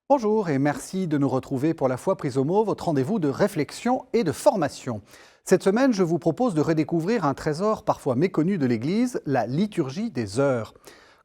Bonjour et merci de nous retrouver pour la foi prise au mot, votre rendez-vous de réflexion et de formation. Cette semaine, je vous propose de redécouvrir un trésor parfois méconnu de l'Église, la liturgie des heures.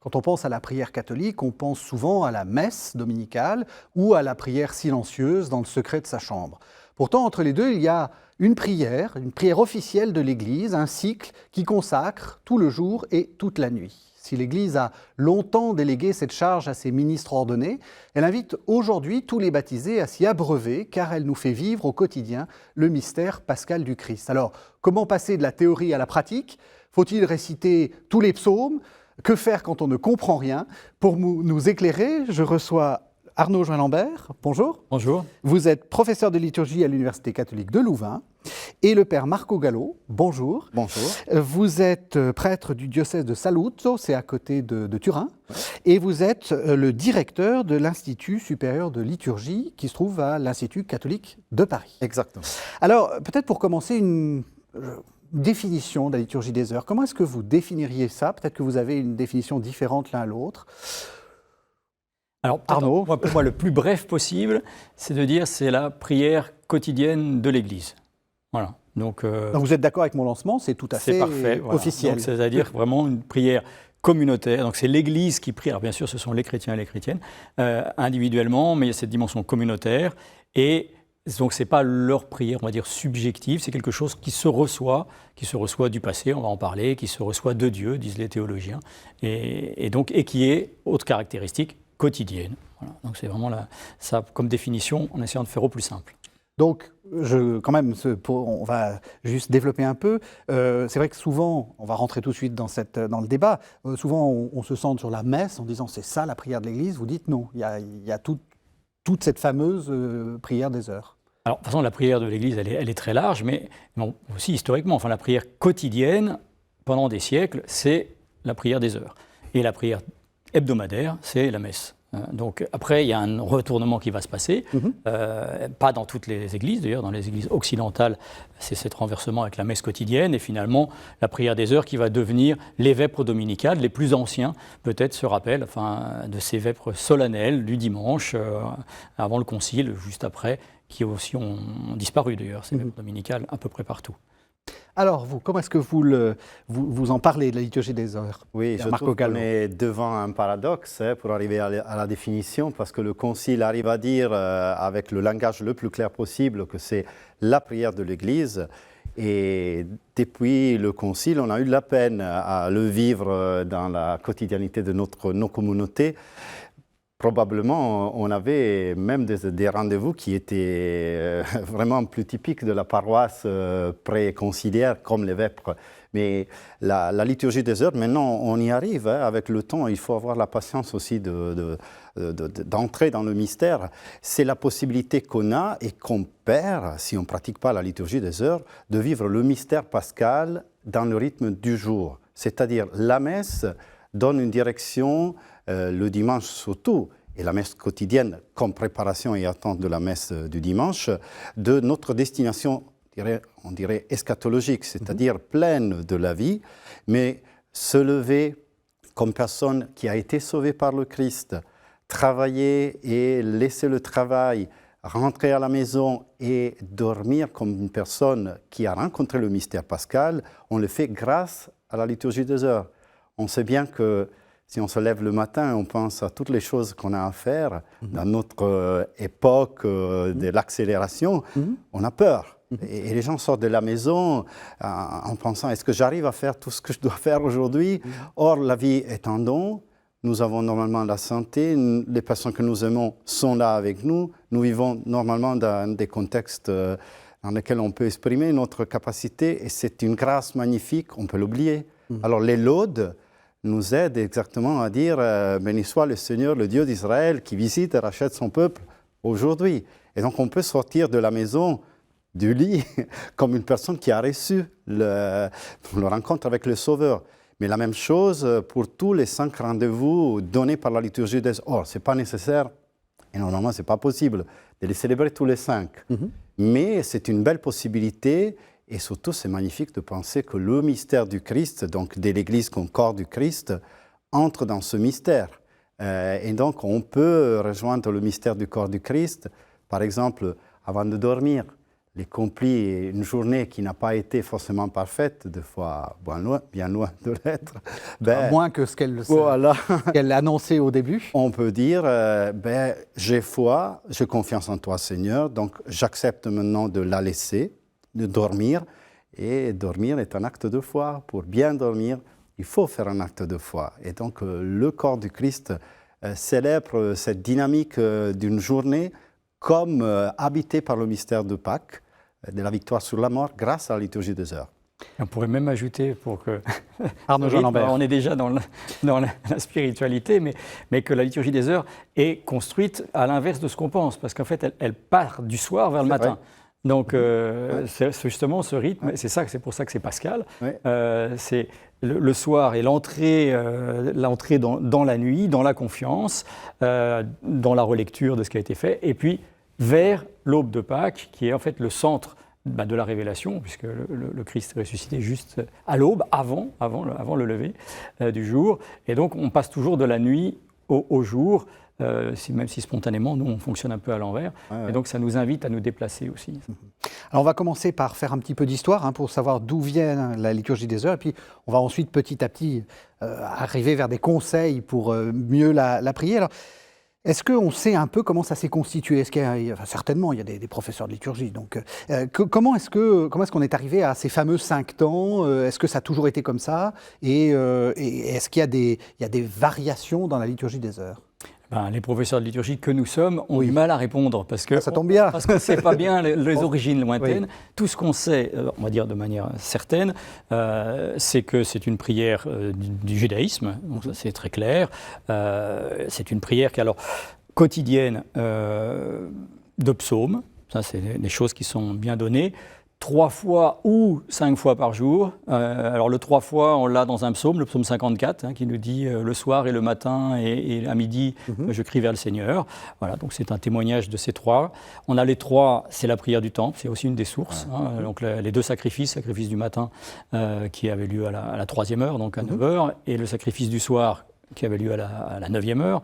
Quand on pense à la prière catholique, on pense souvent à la messe dominicale ou à la prière silencieuse dans le secret de sa chambre. Pourtant, entre les deux, il y a une prière officielle de l'Église, un cycle qui consacre tout le jour et toute la nuit. Si l'Église a longtemps délégué cette charge à ses ministres ordonnés, elle invite aujourd'hui tous les baptisés à s'y abreuver car elle nous fait vivre au quotidien le mystère pascal du Christ. Alors, comment passer de la théorie à la pratique ? Faut-il réciter tous les psaumes ? Que faire quand on ne comprend rien ? Pour nous éclairer, je reçois Arnaud Join-Lambert. Bonjour. Bonjour. Vous êtes professeur de liturgie à l'Université catholique de Louvain. Et le père Marco Gallo. Bonjour. Bonjour. Vous êtes prêtre du diocèse de Saluzzo, c'est à côté de Turin. Ouais. Et vous êtes le directeur de l'Institut supérieur de liturgie qui se trouve à l'Institut catholique de Paris. Exactement. Alors, peut-être pour commencer, une définition de la liturgie des heures. Comment est-ce que vous définiriez ça ? Peut-être que vous avez une définition différente l'un à l'autre. Alors, Arnaud, pour moi, le plus bref possible, c'est de dire c'est la prière quotidienne de l'Église. Voilà. Donc, vous êtes d'accord avec mon lancement, c'est tout à fait parfait, officiel. Donc, c'est-à-dire vraiment une prière communautaire. Donc c'est l'Église qui prie. Alors bien sûr, ce sont les chrétiens et les chrétiennes individuellement, mais il y a cette dimension communautaire. Et donc c'est pas leur prière, on va dire subjective. C'est quelque chose qui se reçoit du passé, on va en parler, qui se reçoit de Dieu, disent les théologiens, et qui est autre caractéristique quotidienne. Voilà. Donc c'est vraiment ça comme définition, en essayant de faire au plus simple. Donc, on va juste développer un peu. C'est vrai que souvent, on va rentrer tout de suite dans le débat, souvent on se centre sur la messe en disant c'est ça la prière de l'Église. Vous dites non, il y a toute cette fameuse prière des heures. Alors, de toute façon, la prière de l'Église, elle est très large, mais aussi historiquement, la prière quotidienne, pendant des siècles, c'est la prière des heures. Et la prière hebdomadaire, c'est la messe. Donc après, il y a un retournement qui va se passer, pas dans toutes les églises, d'ailleurs, dans les églises occidentales, c'est cet renversement avec la messe quotidienne, et finalement, la prière des heures qui va devenir les vêpres dominicales. Les plus anciens, peut-être, se rappellent de ces vêpres solennelles du dimanche, avant le concile, juste après, qui aussi ont disparu, d'ailleurs, ces vêpres dominicales, à peu près partout. Alors, vous, comment est-ce que vous en parlez de la liturgie des heures ? Oui, je trouve qu'on est devant un paradoxe pour arriver à la définition, parce que le Concile arrive à dire, avec le langage le plus clair possible, que c'est la prière de l'Église. Et depuis le Concile, on a eu de la peine à le vivre dans la quotidiennité de nos communautés. Probablement, on avait même des rendez-vous qui étaient vraiment plus typiques de la paroisse pré-conciliaire, comme les vêpres. Mais la liturgie des heures, maintenant, on y arrive avec le temps. Il faut avoir la patience aussi d'entrer dans le mystère. C'est la possibilité qu'on a et qu'on perd, si on ne pratique pas la liturgie des heures, de vivre le mystère pascal dans le rythme du jour. C'est-à-dire, la messe donne une direction, le dimanche surtout, et la messe quotidienne comme préparation et attente de la messe du dimanche, de notre destination, on dirait eschatologique, c'est-à-dire pleine de la vie, mais se lever comme personne qui a été sauvée par le Christ, travailler et laisser le travail, rentrer à la maison et dormir comme une personne qui a rencontré le mystère pascal, on le fait grâce à la liturgie des heures. On sait bien que si on se lève le matin, on pense à toutes les choses qu'on a à faire dans notre époque de l'accélération, on a peur. Et les gens sortent de la maison en pensant, est-ce que j'arrive à faire tout ce que je dois faire aujourd'hui ? Or, la vie est un don. Nous avons normalement la santé. Les personnes que nous aimons sont là avec nous. Nous vivons normalement dans des contextes dans lesquels on peut exprimer notre capacité. Et c'est une grâce magnifique, on peut l'oublier. Alors, les laudes nous aident exactement à dire béni soit le Seigneur, le Dieu d'Israël, qui visite et rachète son peuple aujourd'hui. Et donc, on peut sortir de la maison, du lit, comme une personne qui a reçu le rencontre avec le Sauveur. Mais la même chose pour tous les 5 rendez-vous donnés par la liturgie des heures. Or, ce n'est pas nécessaire, et normalement, ce n'est pas possible, de les célébrer tous les 5. Mais c'est une belle possibilité. Et surtout, c'est magnifique de penser que le mystère du Christ, donc de l'Église comme corps du Christ, entre dans ce mystère. Et donc, on peut rejoindre le mystère du corps du Christ, par exemple, avant de dormir. Les complis, une journée qui n'a pas été forcément parfaite, des fois bien loin de l'être. Moins que ce qu'elle annonçait au début. On peut dire, j'ai foi, j'ai confiance en toi Seigneur, donc j'accepte maintenant de la laisser, de dormir. Et dormir est un acte de foi. Pour bien dormir, il faut faire un acte de foi. Et donc le corps du Christ célèbre cette dynamique d'une journée comme habité par le mystère de Pâques, de la victoire sur la mort, grâce à la liturgie des heures. On pourrait même ajouter, pour que Arnaud Jean Lambert, on est déjà dans la spiritualité, mais que la liturgie des heures est construite à l'inverse de ce qu'on pense, parce qu'en fait, elle part du soir vers le matin. Vrai. Donc, c'est justement ce rythme, c'est pour ça que c'est Pascal. C'est le soir et l'entrée dans la nuit, dans la confiance, dans la relecture de ce qui a été fait, et puis vers l'aube de Pâques, qui est en fait le centre de la révélation, puisque le Christ est ressuscité juste à l'aube, avant le lever du jour. Et donc, on passe toujours de la nuit au jour, même si spontanément, nous, on fonctionne un peu à l'envers. Et donc, ça nous invite à nous déplacer aussi. Alors, on va commencer par faire un petit peu d'histoire pour savoir d'où vient la liturgie des heures. Et puis, on va ensuite, petit à petit, arriver vers des conseils pour mieux la prier. Alors, est-ce qu'on sait un peu comment ça s'est constitué? Certainement, il y a des professeurs de liturgie. Donc, comment est-ce qu'on est arrivé à ces fameux 5 temps? Est-ce que ça a toujours été comme ça? Et est-ce qu'il y a des variations dans la liturgie des heures? Les professeurs de liturgie que nous sommes ont du mal à répondre parce que ça tombe bien. Parce qu'on ne sait pas bien les origines lointaines. Tout ce qu'on sait, on va dire de manière certaine, c'est que c'est une prière du judaïsme, donc ça c'est très clair. C'est une prière qui est alors quotidienne de psaumes, ça c'est des choses qui sont bien données. 3 fois ou 5 fois par jour. Alors le 3 fois, on l'a dans un psaume, le psaume 54, qui nous dit le soir et le matin et à midi, je crie vers le Seigneur. Voilà, donc c'est un témoignage de ces 3. On a les 3, c'est la prière du temple, c'est aussi une des sources. Donc les 2 sacrifice du matin qui avait lieu à la 3e heure, donc à 9 heures, et le sacrifice du soir qui avait lieu à la 9e heure.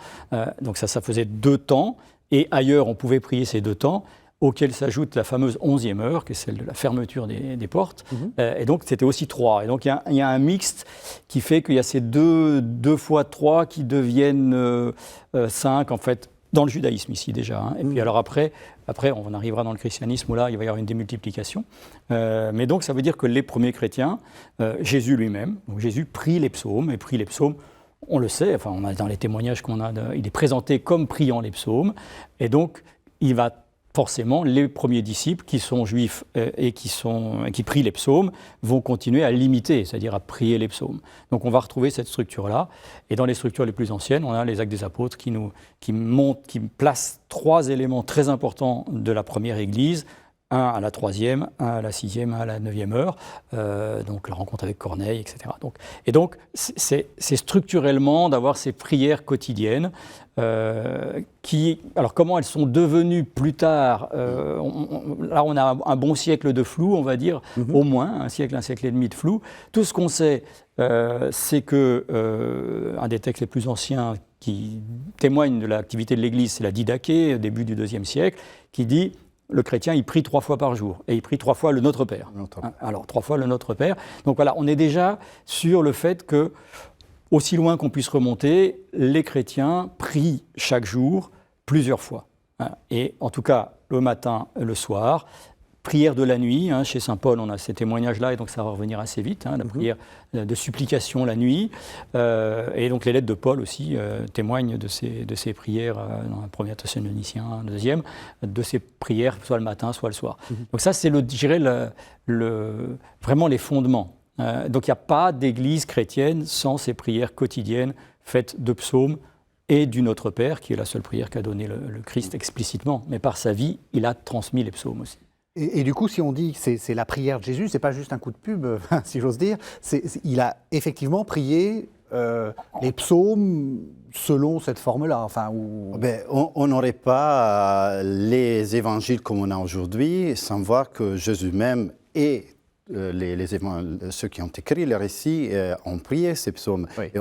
Donc ça faisait 2 temps, et ailleurs on pouvait prier ces 2 temps, auquel s'ajoute la fameuse 11e heure, qui est celle de la fermeture des portes. Et donc, c'était aussi 3. Et donc, il y a un mixte qui fait qu'il y a ces 2 fois 3 qui deviennent 5, en fait, dans le judaïsme ici déjà. Et puis alors après, on arrivera dans le christianisme où là, il va y avoir une démultiplication. Mais donc, ça veut dire que les premiers chrétiens, Jésus lui-même, donc Jésus prie les psaumes, on le sait, enfin, on a dans les témoignages qu'on a, il est présenté comme priant les psaumes. Et donc, il va forcément, les premiers disciples qui sont juifs et qui prient les psaumes vont continuer à l'imiter, c'est-à-dire à prier les psaumes. Donc on va retrouver cette structure-là. Et dans les structures les plus anciennes, on a les Actes des Apôtres qui placent 3 éléments très importants de la première Église. Un à la 3e, un à la 6e, un à la 9e heure, donc la rencontre avec Corneille, etc. Donc c'est structurellement d'avoir ces prières quotidiennes alors comment elles sont devenues plus tard, là on a un bon siècle de flou, on va dire, au moins, un siècle et demi de flou. Tout ce qu'on sait, c'est que un des textes les plus anciens qui témoigne de l'activité de l'Église, c'est la Didaché, début du IIe siècle, qui dit le chrétien, il prie 3 fois par jour, et il prie 3 fois le Notre Père. Alors, 3 fois le Notre Père. Donc voilà, on est déjà sur le fait que, aussi loin qu'on puisse remonter, les chrétiens prient chaque jour plusieurs fois. Et en tout cas, le matin, le soir. Prière de la nuit, chez saint Paul, on a ces témoignages-là, et donc ça va revenir assez vite, la prière de supplication la nuit. Et donc les lettres de Paul aussi témoignent de ces prières, dans la première Thessaloniciens, la deuxième, de ces prières, soit le matin, soit le soir. Donc ça, c'est, je dirais, vraiment les fondements. Donc il n'y a pas d'église chrétienne sans ces prières quotidiennes faites de psaumes et du Notre Père, qui est la seule prière qu'a donnée le Christ explicitement. Mais par sa vie, il a transmis les psaumes aussi. Et du coup, si on dit que c'est la prière de Jésus, c'est pas juste un coup de pub, si j'ose dire. Il a effectivement prié les psaumes selon cette forme-là. On n'aurait pas les évangiles comme on a aujourd'hui sans voir que Jésus même et ceux qui ont écrit les récits ont prié ces psaumes. Oui. Et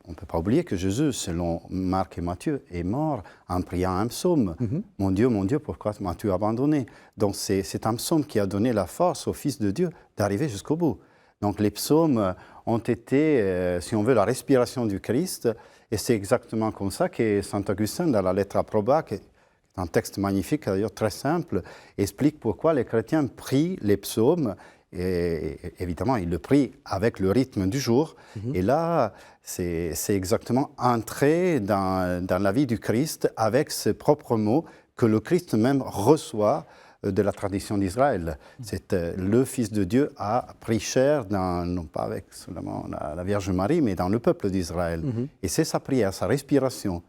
on ne peut pas oublier que Jésus, selon Marc et Matthieu, est mort en priant un psaume. Mon Dieu, pourquoi m'as-tu abandonné? Donc c'est un psaume qui a donné la force au Fils de Dieu d'arriver jusqu'au bout. Donc les psaumes ont été, si on veut, la respiration du Christ. Et c'est exactement comme ça que saint Augustin, dans la lettre à Proba, qui est un texte magnifique, d'ailleurs très simple, explique pourquoi les chrétiens prient les psaumes. Et évidemment, ils le prient avec le rythme du jour. Et là, c'est exactement entrer dans la vie du Christ avec ses propres mots que le Christ même reçoit de la tradition d'Israël. C'est le Fils de Dieu a pris chair, non pas avec seulement la Vierge Marie, mais dans le peuple d'Israël. Et c'est sa prière, sa respiration.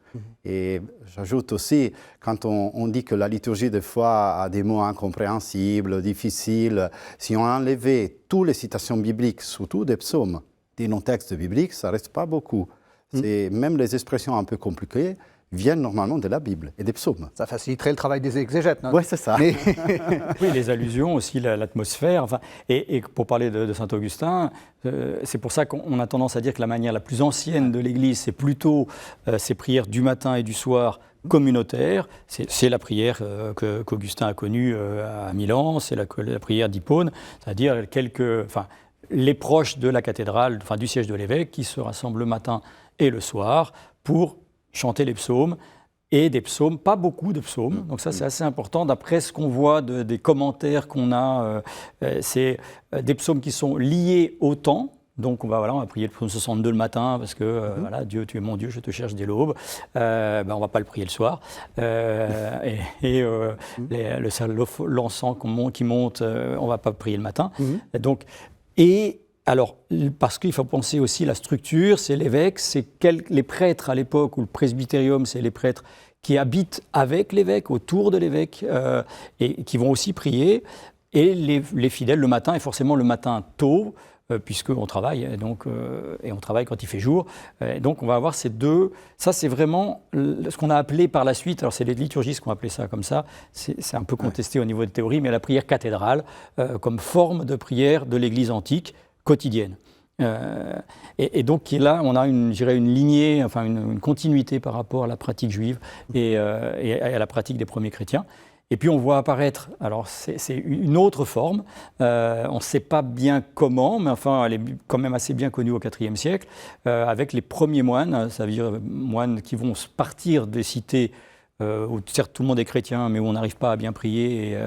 Et j'ajoute aussi, quand on dit que la liturgie des fois a des mots incompréhensibles, difficiles, si on enlevait toutes les citations bibliques, surtout des psaumes, des non-textes bibliques, ça ne reste pas beaucoup. Même les expressions un peu compliquées viennent normalement de la Bible et des psaumes. Ça faciliterait le travail des exégètes. Oui, c'est ça. Mais... oui, les allusions aussi, l'atmosphère. Enfin, et pour parler de saint Augustin, c'est pour ça qu'on a tendance à dire que la manière la plus ancienne de l'Église, c'est plutôt ces prières du matin et du soir communautaires. C'est la prière qu'Augustin a connue à Milan, c'est la prière d'Hippone, c'est-à-dire les proches de la cathédrale, enfin du siège de l'évêque, qui se rassemblent le matin et le soir pour chanter les psaumes, et des psaumes, pas beaucoup de psaumes, donc ça c'est assez important, d'après ce qu'on voit des commentaires qu'on a, c'est des psaumes qui sont liés au temps, donc on va prier le psaume 62 le matin, parce que voilà, Dieu, tu es mon Dieu, je te cherche dès l'aube, on ne va pas le prier le soir, l'encens qui monte, on ne va pas le prier le matin, donc, alors, parce qu'il faut penser aussi la structure, c'est l'évêque, c'est les prêtres à l'époque, ou le presbytérium, c'est les prêtres qui habitent avec l'évêque, autour de l'évêque, et qui vont aussi prier, et les fidèles le matin, et forcément le matin tôt, puisqu'on travaille, et on travaille quand il fait jour. Donc on va avoir ces deux, ça c'est vraiment ce qu'on a appelé par la suite, alors c'est les liturgistes qui ont appelé ça comme ça, c'est un peu contesté au niveau de théorie, mais la prière cathédrale, comme forme de prière de l'Église antique, quotidienne. Et donc là, on a une lignée, enfin une continuité par rapport à la pratique juive et à la pratique des premiers chrétiens. Et puis on voit apparaître, alors c'est une autre forme, on ne sait pas bien comment, mais enfin elle est quand même assez bien connue au IVe siècle, avec les premiers moines, ça veut dire moines qui vont partir des cités où certes tout le monde est chrétien, mais où on n'arrive pas à bien prier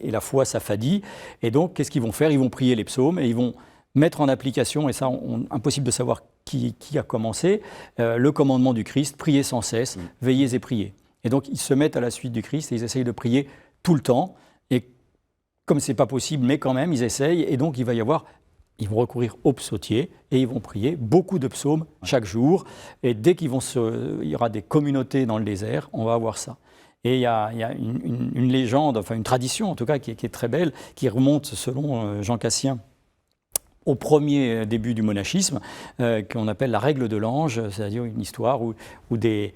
et la foi s'affadit. Et donc, qu'est-ce qu'ils vont faire? Ils vont prier les psaumes et ils vont mettre en application, et ça, impossible de savoir qui a commencé, le commandement du Christ, priez sans cesse, veillez et priez. Et donc, ils se mettent à la suite du Christ et ils essayent de prier tout le temps. Et comme ce n'est pas possible, mais quand même, ils essayent. Et donc, ils vont recourir aux psautiers et ils vont prier beaucoup de psaumes chaque jour. Et dès il y aura des communautés dans le désert, on va avoir ça. Et il y a une légende, enfin une tradition en tout cas, qui est très belle, qui remonte selon Jean Cassien au premier début du monachisme, qu'on appelle la règle de l'ange, c'est-à-dire une histoire où des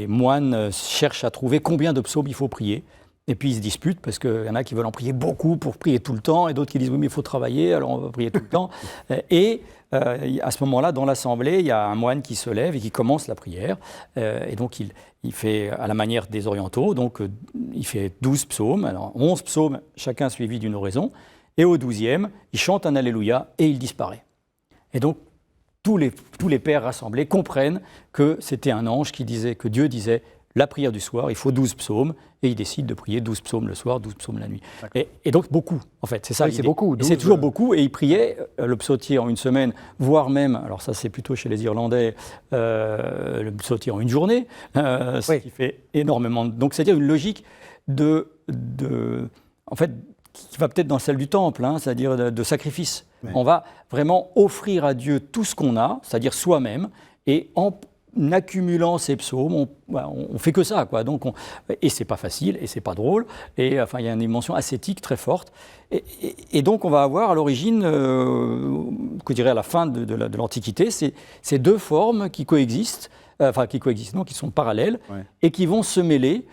moines cherchent à trouver combien de psaumes il faut prier. Et puis ils se disputent parce qu'il y en a qui veulent en prier beaucoup pour prier tout le temps et d'autres qui disent oui mais il faut travailler alors on va prier tout le temps. Et à ce moment-là dans l'assemblée il y a un moine qui se lève et qui commence la prière et donc il fait à la manière des orientaux, donc il fait 12 psaumes, alors 11 psaumes chacun suivi d'une oraison et au 12e il chante un Alléluia et il disparaît. Et donc tous les pères rassemblés comprennent que c'était un ange qui disait, que Dieu disait la prière du soir, il faut 12 psaumes, et ils décident de prier 12 psaumes le soir, 12 psaumes la nuit. Et donc beaucoup, en fait, c'est ça. Oui, c'est beaucoup. 12, c'est toujours beaucoup, et ils priaient le psautier en une semaine, voire même, alors ça c'est plutôt chez les Irlandais, le psautier en une journée, ce qui fait énormément. Donc c'est-à-dire une logique en fait, qui va peut-être dans celle du temple, c'est-à-dire de sacrifice. Ouais. On va vraiment offrir à Dieu tout ce qu'on a, c'est-à-dire soi-même, et en accumulant ces psaumes, on fait que ça, quoi. Donc et c'est pas facile, et c'est pas drôle, et enfin il y a une dimension ascétique très forte, et donc on va avoir à l'origine, je dirais à la fin de l'Antiquité, ces deux formes qui coexistent, qui sont parallèles, et qui vont se mêler.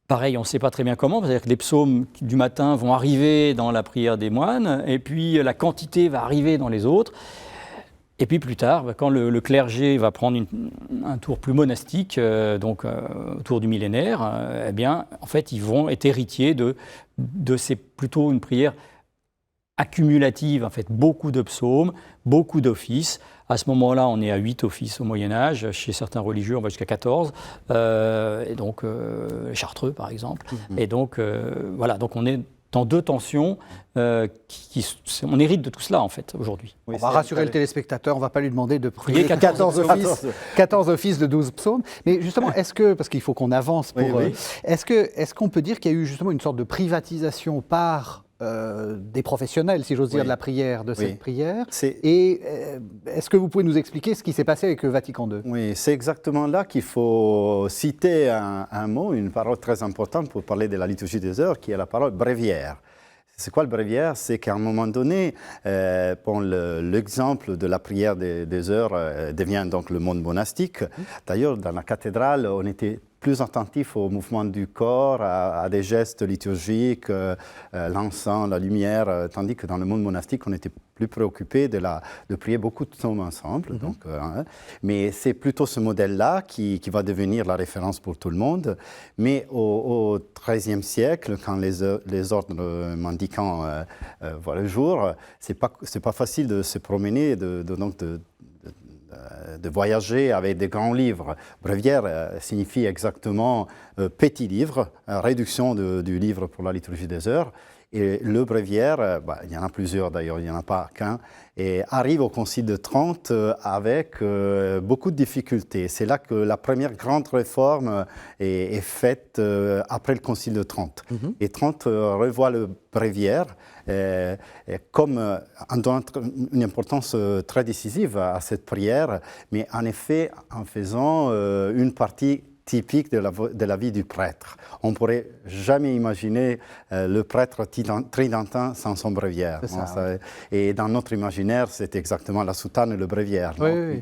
Pareil, on ne sait pas très bien comment, c'est-à-dire que les psaumes du matin vont arriver dans la prière des moines, et puis la quantité va arriver dans les autres. Et puis plus tard, quand le clergé va prendre un tour plus monastique, autour du millénaire, eh bien, en fait, ils vont être héritiers de c'est plutôt une prière accumulative, en fait, beaucoup de psaumes, beaucoup d'offices. À ce moment-là, on est à 8 offices au Moyen-Âge. Chez certains religieux, on va jusqu'à 14. Et donc, Chartreux, par exemple. Et donc, voilà, donc on est dans deux tensions, on hérite de tout cela, en fait, aujourd'hui. Oui, on va rassurer le téléspectateur, on ne va pas lui demander de prier 14 offices de 12 psaumes. Mais justement, parce qu'il faut qu'on avance, est-ce qu'on peut dire qu'il y a eu justement une sorte de privatisation par des professionnels, si j'ose dire, de la prière, de cette prière. Et est-ce que vous pouvez nous expliquer ce qui s'est passé avec le Vatican II? Oui, c'est exactement là qu'il faut citer un mot, une parole très importante pour parler de la liturgie des heures, qui est la parole bréviaire. C'est quoi le bréviaire? C'est qu'à un moment donné, l'exemple de la prière des heures devient donc le monde monastique. D'ailleurs, dans la cathédrale, on était plus attentif au mouvement du corps, à des gestes liturgiques, l'encens, la lumière, tandis que dans le monde monastique, on était plus préoccupé de prier beaucoup de psaumes ensemble. Donc, mais c'est plutôt ce modèle-là qui va devenir la référence pour tout le monde. Mais au XIIIe siècle, quand les ordres mendicants voient le jour, c'est pas facile de se promener, de voyager avec des grands livres. Bréviaire signifie exactement petit livre, réduction du livre pour la liturgie des heures. Et le bréviaire, il y en a plusieurs d'ailleurs, il n'y en a pas qu'un, et arrive au Concile de Trente avec beaucoup de difficultés. C'est là que la première grande réforme est faite après le Concile de Trente. Et Trente revoit le bréviaire comme en donnant une importance très décisive à cette prière, mais en effet en faisant une partie typique de la vie du prêtre. On ne pourrait jamais imaginer le prêtre tridentin sans son bréviaire. Et dans notre imaginaire, c'est exactement la soutane et le bréviaire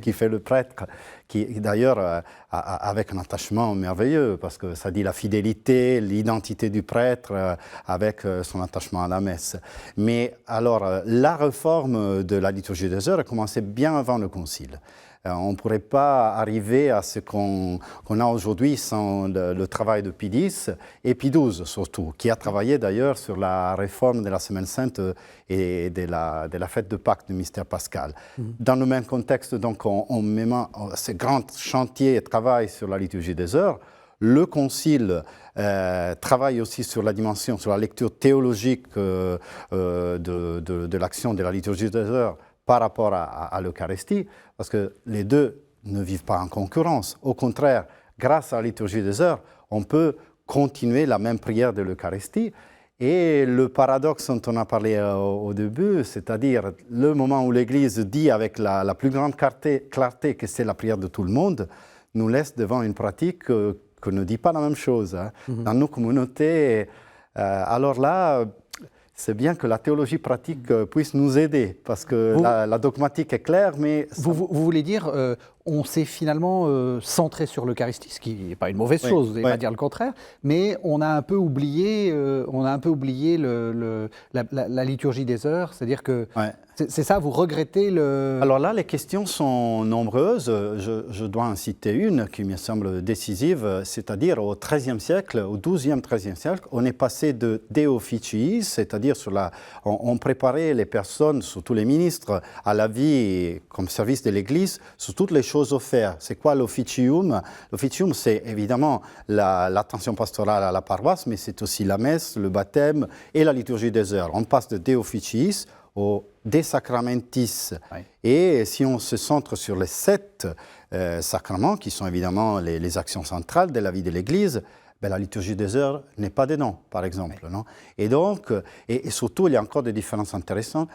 qui fait le prêtre, qui d'ailleurs avec un attachement merveilleux, parce que ça dit la fidélité, l'identité du prêtre avec son attachement à la messe. Mais alors, la réforme de la liturgie des heures a commencé bien avant le Concile. On ne pourrait pas arriver à ce qu'on a aujourd'hui sans le travail de Pie X et Pie XII surtout, qui a travaillé d'ailleurs sur la réforme de la Semaine Sainte et de la fête de Pâques du mystère pascal. Dans le même contexte, donc, on met ce grand chantier et travail sur la liturgie des heures. Le Concile travaille aussi sur la dimension, sur la lecture théologique de l'action de la liturgie des heures par rapport à l'Eucharistie, parce que les deux ne vivent pas en concurrence. Au contraire, grâce à la liturgie des heures, on peut continuer la même prière de l'Eucharistie. Et le paradoxe dont on a parlé au début, c'est-à-dire le moment où l'Église dit avec la plus grande clarté que c'est la prière de tout le monde, nous laisse devant une pratique que ne dit pas la même chose. Dans nos communautés, alors là, c'est bien que la théologie pratique puisse nous aider, parce que la dogmatique est claire, mais... Vous voulez dire, on s'est finalement centré sur l'Eucharistie, ce qui n'est pas une mauvaise chose, vous n'allez pas dire le contraire, mais on a un peu oublié, la liturgie des heures, c'est-à-dire que... C'est ça, vous regrettez le... Alors là, les questions sont nombreuses. Je dois en citer une qui me semble décisive, c'est-à-dire au XIIIe siècle, au XIIe, XIIIe siècle, on est passé de de officiis, c'est-à-dire on préparait les personnes, surtout les ministres, à la vie comme service de l'Église, sur toutes les choses offertes. C'est quoi l'officium? L'officium, c'est évidemment l'attention pastorale à la paroisse, mais c'est aussi la messe, le baptême et la liturgie des heures. On passe de officiis au de sacramentis. Et si on se centre sur les 7 sacrements, qui sont évidemment les actions centrales de la vie de l'Église, la liturgie des heures n'est pas dedans, par exemple. Non? Et donc, et surtout, il y a encore des différences intéressantes,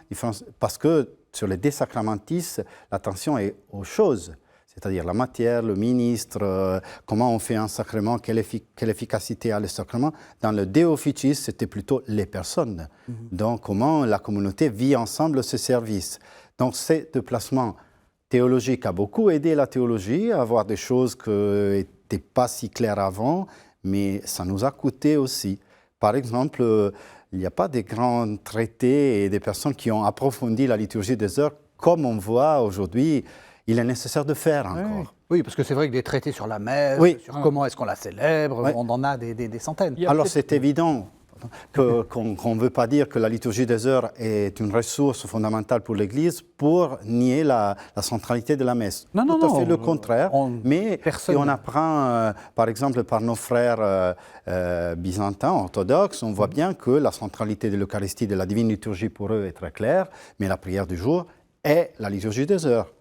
parce que sur les de sacramentis, l'attention est aux choses, c'est-à-dire la matière, le ministre, comment on fait un sacrement, quelle efficacité a le sacrement. Dans le de officiis, c'était plutôt les personnes. Donc, comment la communauté vit ensemble ce service. Donc, ce déplacement théologique a beaucoup aidé la théologie à voir des choses qui n'étaient pas si claires avant, mais ça nous a coûté aussi. Par exemple, il n'y a pas de grands traités et des personnes qui ont approfondi la liturgie des heures comme on voit aujourd'hui, il est nécessaire de faire encore. Oui, parce que c'est vrai que des traités sur la messe, sur comment est-ce qu'on la célèbre, on en a des centaines. Alors c'est évident qu'on ne veut pas dire que la liturgie des heures est une ressource fondamentale pour l'Église pour nier la centralité de la messe. Tout à fait le contraire. Mais on apprend, par exemple, par nos frères byzantins, orthodoxes, on voit bien que la centralité de l'Eucharistie, de la divine liturgie pour eux est très claire, mais la prière du jour est la liturgie des heures.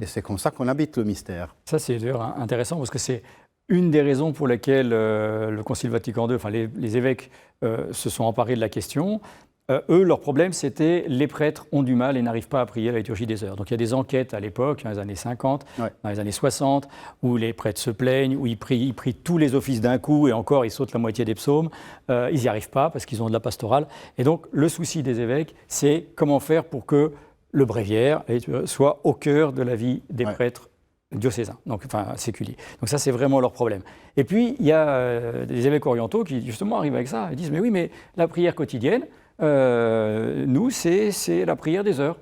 Et c'est comme ça qu'on habite le mystère. Ça, c'est d'ailleurs intéressant parce que c'est une des raisons pour lesquelles le Concile Vatican II, enfin les évêques se sont emparés de la question. Eux, leur problème, c'était les prêtres ont du mal et n'arrivent pas à prier la liturgie des heures. Donc il y a des enquêtes à l'époque, dans les années 50, dans les années 60, où les prêtres se plaignent, où ils prient tous les offices d'un coup et encore ils sautent la moitié des psaumes. Ils n'y arrivent pas parce qu'ils ont de la pastorale. Et donc le souci des évêques, c'est comment faire pour que le bréviaire soit au cœur de la vie des prêtres diocésains, donc enfin séculiers. Donc ça, c'est vraiment leur problème. Et puis, il y a des évêques orientaux qui, justement, arrivent avec ça. Ils disent, mais oui, mais la prière quotidienne, nous, c'est la prière des heures.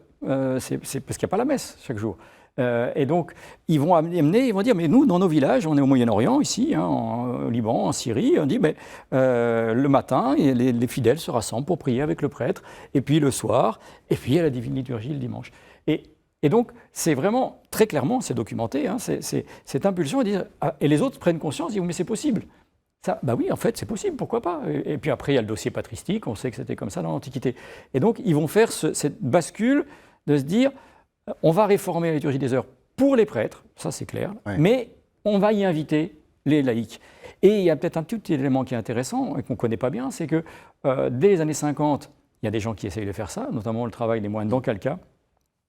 C'est parce qu'il n'y a pas la messe chaque jour. Et donc, ils vont dire, mais nous, dans nos villages, on est au Moyen-Orient, ici, au Liban, en Syrie, on dit, mais le matin, les fidèles se rassemblent pour prier avec le prêtre, et puis le soir, et puis il y a la divine liturgie le dimanche. Et donc, c'est vraiment, très clairement, c'est documenté, cette impulsion à dire, et les autres prennent conscience, ils disent, mais c'est possible. Ça, bah oui, en fait, c'est possible, pourquoi pas. Et puis après, il y a le dossier patristique, on sait que c'était comme ça dans l'Antiquité. Et donc, ils vont faire cette bascule de se dire, on va réformer la liturgie des heures pour les prêtres, ça c'est clair, mais on va y inviter les laïcs. Et il y a peut-être un petit élément qui est intéressant et qu'on ne connaît pas bien, c'est que dès les années 50, il y a des gens qui essayent de faire ça, notamment le travail des moines d'Ancalca,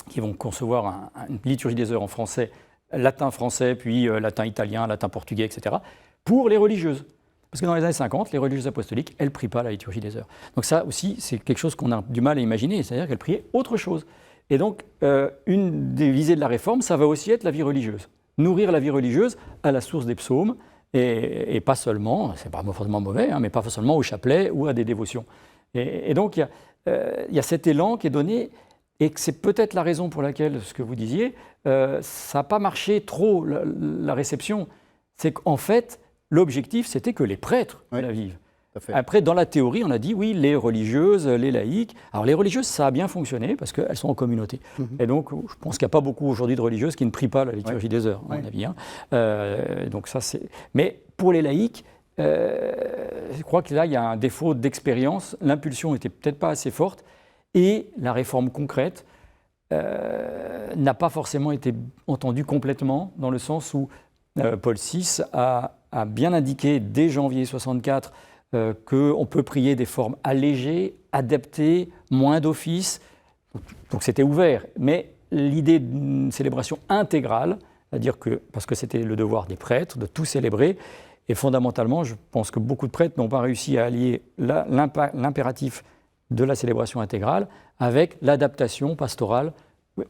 qui vont concevoir une liturgie des heures en français, latin-français, puis latin-italien, latin-portugais, etc., pour les religieuses. Parce que dans les années 50, les religieuses apostoliques, elles ne prient pas la liturgie des heures. Donc ça aussi, c'est quelque chose qu'on a du mal à imaginer, c'est-à-dire qu'elles priaient autre chose. Et donc, une des visées de la réforme, ça va aussi être la vie religieuse. Nourrir la vie religieuse à la source des psaumes, et pas seulement, c'est pas forcément mauvais, mais pas seulement au chapelet ou à des dévotions. Et donc, il y a cet élan qui est donné, et que c'est peut-être la raison pour laquelle, ce que vous disiez, ça n'a pas marché trop, la réception. C'est qu'en fait, l'objectif, c'était que les prêtres la vivent. Après, dans la théorie, on a dit, oui, les religieuses, les laïcs. Alors, les religieuses, ça a bien fonctionné parce qu'elles sont en communauté. Et donc, je pense qu'il n'y a pas beaucoup aujourd'hui de religieuses qui ne prient pas la liturgie des heures, à mon avis. Donc ça, c'est... Mais pour les laïcs, je crois que là, il y a un défaut d'expérience. L'impulsion n'était peut-être pas assez forte. Et la réforme concrète n'a pas forcément été entendue complètement, dans le sens où Paul VI a bien indiqué, dès janvier 1964, qu'on peut prier des formes allégées, adaptées, moins d'office. Donc c'était ouvert. Mais l'idée d'une célébration intégrale, c'est-à-dire que, parce que c'était le devoir des prêtres de tout célébrer, et fondamentalement, je pense que beaucoup de prêtres n'ont pas réussi à allier l'impératif de la célébration intégrale avec l'adaptation pastorale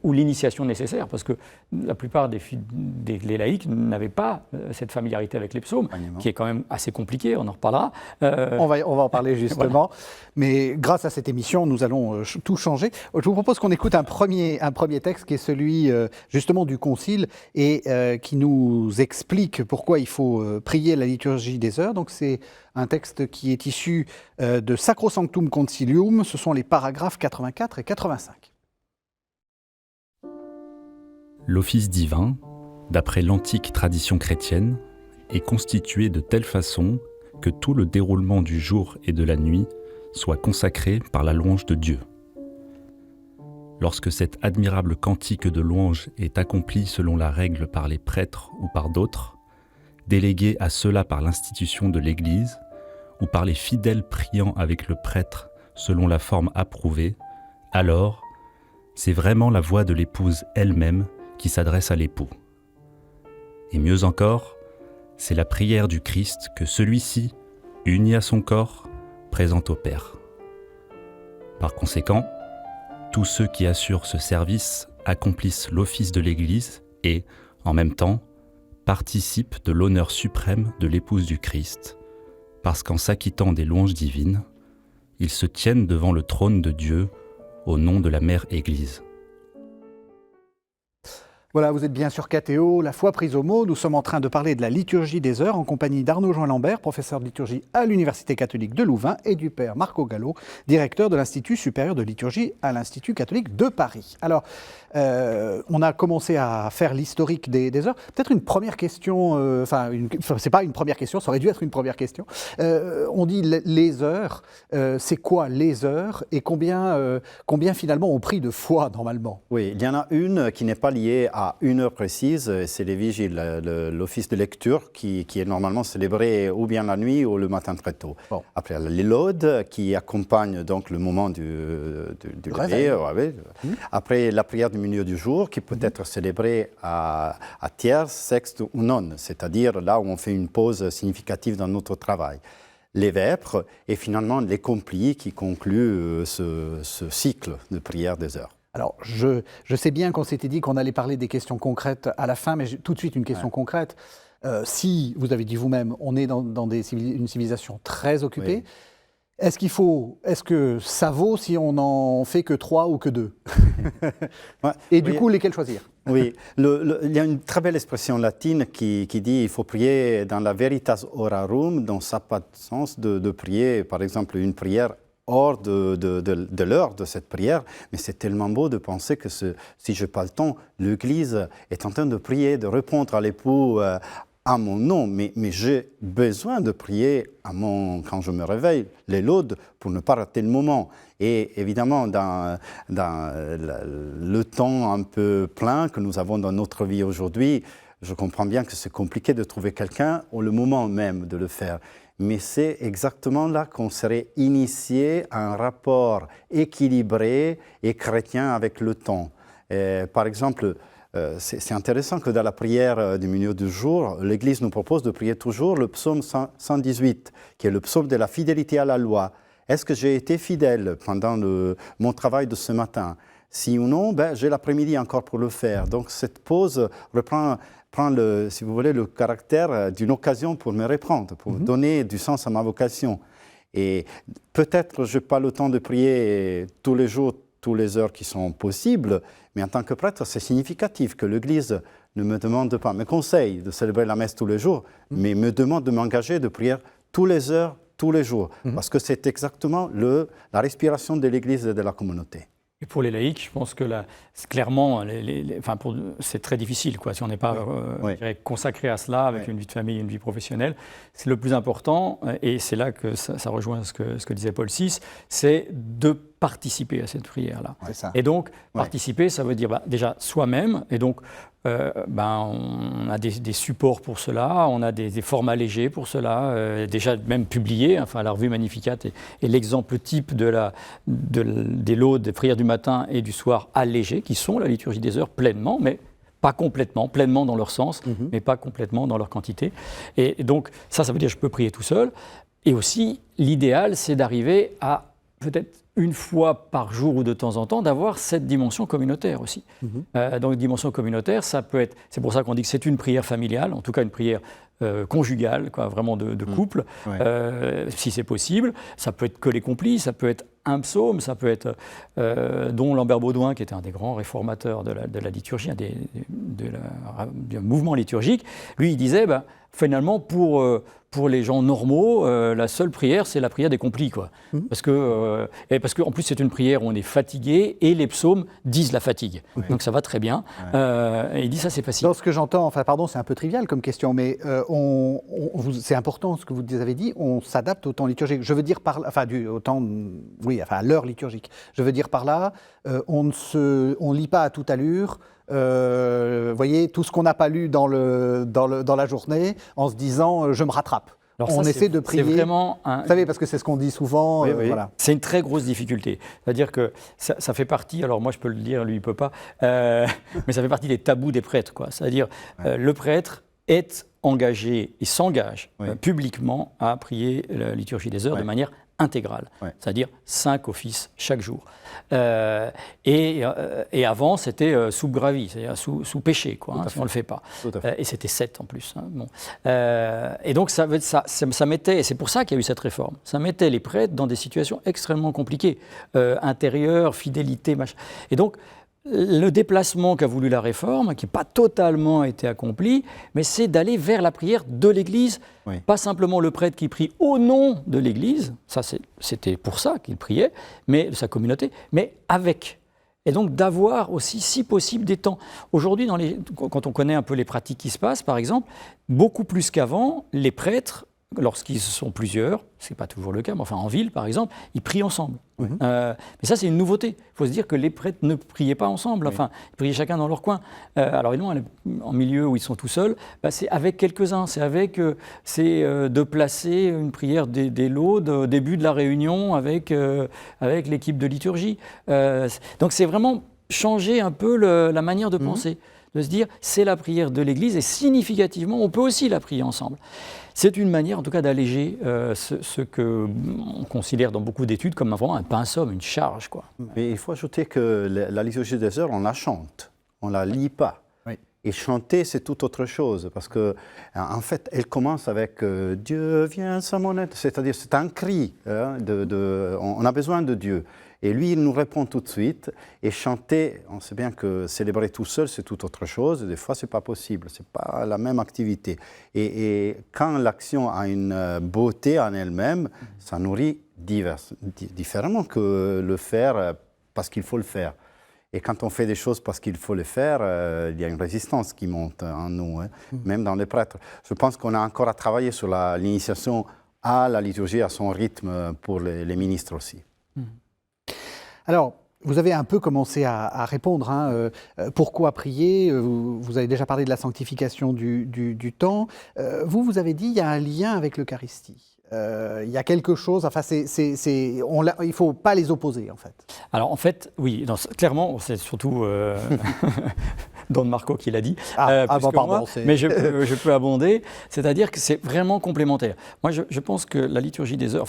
ou l'initiation nécessaire, parce que la plupart des laïcs n'avaient pas cette familiarité avec les psaumes, qui est quand même assez compliquée, on en reparlera. On va en parler justement, mais grâce à cette émission, nous allons tout changer. Je vous propose qu'on écoute un premier texte qui est celui justement du Concile et qui nous explique pourquoi il faut prier la liturgie des heures. Donc c'est un texte qui est issu de Sacrosanctum Concilium, ce sont les paragraphes 84 et 85. L'office divin, d'après l'antique tradition chrétienne, est constitué de telle façon que tout le déroulement du jour et de la nuit soit consacré par la louange de Dieu. Lorsque cet admirable cantique de louange est accompli selon la règle par les prêtres ou par d'autres, délégués à cela par l'institution de l'Église, ou par les fidèles priant avec le prêtre selon la forme approuvée, alors c'est vraiment la voix de l'épouse elle-même qui s'adresse à l'époux. Et mieux encore, c'est la prière du Christ que celui-ci, uni à son corps, présente au Père. Par conséquent, tous ceux qui assurent ce service accomplissent l'office de l'Église et, en même temps, participent de l'honneur suprême de l'épouse du Christ, parce qu'en s'acquittant des louanges divines, ils se tiennent devant le trône de Dieu au nom de la Mère Église. Voilà, vous êtes bien sur KTO, la foi prise au mot. Nous sommes en train de parler de la liturgie des heures en compagnie d'Arnaud-Jean Lambert, professeur de liturgie à l'Université catholique de Louvain, et du père Marco Gallo, directeur de l'Institut supérieur de liturgie à l'Institut catholique de Paris. Alors, on a commencé à faire l'historique des heures. Peut-être une première question, c'est pas une première question, ça aurait dû être une première question. On dit les heures, c'est quoi les heures et combien finalement ont pris de foi normalement? Oui, il y en a une qui n'est pas liée à une heure précise, c'est les vigiles, l'office de lecture qui est normalement célébré ou bien la nuit ou le matin très tôt. Bon. Après, les laudes qui accompagnent donc le moment du réveil. Après, la prière du milieu du jour qui peut être célébrée à tierce, sexte ou nonne, c'est-à-dire là où on fait une pause significative dans notre travail. Les vêpres et finalement les complis qui concluent ce cycle de prière des heures. Alors, je sais bien qu'on s'était dit qu'on allait parler des questions concrètes à la fin, mais tout de suite une question concrète. Si, vous avez dit vous-même, on est dans une civilisation très occupée, est-ce que ça vaut si on n'en fait que 3 ou que 2 Et du coup, lesquels choisir? Oui, il y a une très belle expression latine qui dit qu'il faut prier dans la veritas orarum, donc ça n'a pas de sens de prier, par exemple, une prière hors de l'heure de cette prière, mais c'est tellement beau de penser que si je n'ai pas le temps, l'Église est en train de prier, de répondre à l'époux à mon nom, mais j'ai besoin de prier quand je me réveille, les laudes, pour ne pas rater le moment. Et évidemment, dans le temps un peu plein que nous avons dans notre vie aujourd'hui, je comprends bien que c'est compliqué de trouver quelqu'un au moment même de le faire. Mais c'est exactement là qu'on serait initié à un rapport équilibré et chrétien avec le temps. Par exemple, c'est intéressant que dans la prière du milieu du jour, l'Église nous propose de prier toujours le psaume 118, qui est le psaume de la fidélité à la loi. Est-ce que j'ai été fidèle pendant mon travail de ce matin? Si ou non, j'ai l'après-midi encore pour le faire. Donc cette pause prend si vous voulez, le caractère d'une occasion pour me reprendre, pour donner du sens à ma vocation. Et peut-être je n'ai pas le temps de prier tous les jours, toutes les heures qui sont possibles, mais en tant que prêtre, c'est significatif que l'Église ne me demande pas, me conseille de célébrer la messe tous les jours, mais me demande de m'engager de prier toutes les heures, tous les jours, parce que c'est exactement la respiration de l'Église et de la communauté. Et pour les laïcs, je pense que clairement, c'est très difficile, quoi, si on n'est pas consacré à cela avec une vie de famille, une vie professionnelle. C'est le plus important, et c'est là que ça rejoint ce que disait Paul VI, c'est de participer à cette prière-là. Et donc, participer, ça veut dire déjà soi-même, et donc on a des supports pour cela, on a des formats légers pour cela, déjà même publiés, la revue Magnificat est l'exemple type des laudes, des prières du matin et du soir allégées, qui sont la liturgie des heures pleinement, mais pas complètement, pleinement dans leur sens, mais pas complètement dans leur quantité. Et donc ça veut dire que je peux prier tout seul. Et aussi, l'idéal, c'est d'arriver à peut-être une fois par jour ou de temps en temps, d'avoir cette dimension communautaire aussi. Donc, dimension communautaire, ça peut être, c'est pour ça qu'on dit que c'est une prière familiale, en tout cas une prière conjugale, vraiment de couple, si c'est possible. Ça peut être que les complis, ça peut être un psaume, ça peut être dont Lambert Baudouin, qui était un des grands réformateurs de la liturgie, du mouvement liturgique, lui, il disait, finalement, pour les gens normaux, la seule prière, c'est la prière des complis, quoi. Parce qu'en plus, c'est une prière où on est fatigué et les psaumes disent la fatigue. Donc ça va très bien. Et il dit ça, c'est facile. Dans ce que j'entends, c'est un peu trivial comme question, mais c'est important ce que vous avez dit, on s'adapte au temps liturgique. Je veux dire à l'heure liturgique. Je veux dire par là, on ne lit pas à toute allure. Voyez, tout ce qu'on n'a pas lu dans la journée, en se disant je me rattrape. Alors on essaie de prier. C'est vraiment vous savez, parce que c'est ce qu'on dit souvent. Voilà. C'est une très grosse difficulté. C'est-à-dire que ça fait partie, alors moi je peux le dire, lui il ne peut pas, mais ça fait partie des tabous des prêtres, quoi. C'est-à-dire le prêtre est engagé et s'engage publiquement à prier la liturgie des heures de manière intégrale, c'est-à-dire 5 offices chaque jour. Et avant, c'était sous gravi, c'est-à-dire sous péché, quoi, si on ne le fait pas. Et c'était 7 en plus. Et donc, ça mettait, et c'est pour ça qu'il y a eu cette réforme, ça mettait les prêtres dans des situations extrêmement compliquées, intérieures, fidélité, machin. Et donc, le déplacement qu'a voulu la Réforme, qui n'a pas totalement été accompli, mais c'est d'aller vers la prière de l'Église. Oui. Pas simplement le prêtre qui prie au nom de l'Église, ça c'était pour ça qu'il priait, mais de sa communauté, mais avec. Et donc d'avoir aussi, si possible, des temps. Aujourd'hui, quand on connaît un peu les pratiques qui se passent, par exemple, beaucoup plus qu'avant, les prêtres, lorsqu'ils sont plusieurs, ce n'est pas toujours le cas, mais enfin en ville par exemple, ils prient ensemble. Mais ça c'est une nouveauté. Il faut se dire que les prêtres ne priaient pas ensemble, enfin ils priaient chacun dans leur coin. Alors évidemment, en milieu où ils sont tout seuls, c'est avec quelques-uns, c'est de placer une prière des laudes au début de la réunion avec l'équipe de liturgie. Donc c'est vraiment changer un peu la manière de penser, de se dire c'est la prière de l'Église et significativement on peut aussi la prier ensemble. C'est une manière, en tout cas, d'alléger ce qu'on considère dans beaucoup d'études comme vraiment un pinceau, une charge, quoi. Mais il faut ajouter que la liturgie des heures, on la chante, on la lit pas. Oui. Et chanter, c'est tout autre chose, parce que en fait, elle commence avec Dieu vient à mon aide, c'est-à-dire c'est un cri. On a besoin de Dieu. Et lui, il nous répond tout de suite. Et chanter, on sait bien que célébrer tout seul, c'est tout autre chose. Des fois, ce n'est pas possible. Ce n'est pas la même activité. Et quand l'action a une beauté en elle-même, ça nourrit différemment que le faire parce qu'il faut le faire. Et quand on fait des choses parce qu'il faut les faire, il y a une résistance qui monte en nous, même dans les prêtres. Je pense qu'on a encore à travailler sur l'initiation à la liturgie, à son rythme pour les ministres aussi. Alors, vous avez un peu commencé à répondre. Pourquoi prier? Vous avez déjà parlé de la sanctification du temps. Vous avez dit qu'il y a un lien avec l'Eucharistie. Il y a quelque chose, enfin, il ne faut pas les opposer, en fait. Alors, en fait, oui, clairement, c'est surtout Don Marco qui l'a dit. Mais je peux abonder, c'est-à-dire que c'est vraiment complémentaire. Moi, je pense que la liturgie des heures,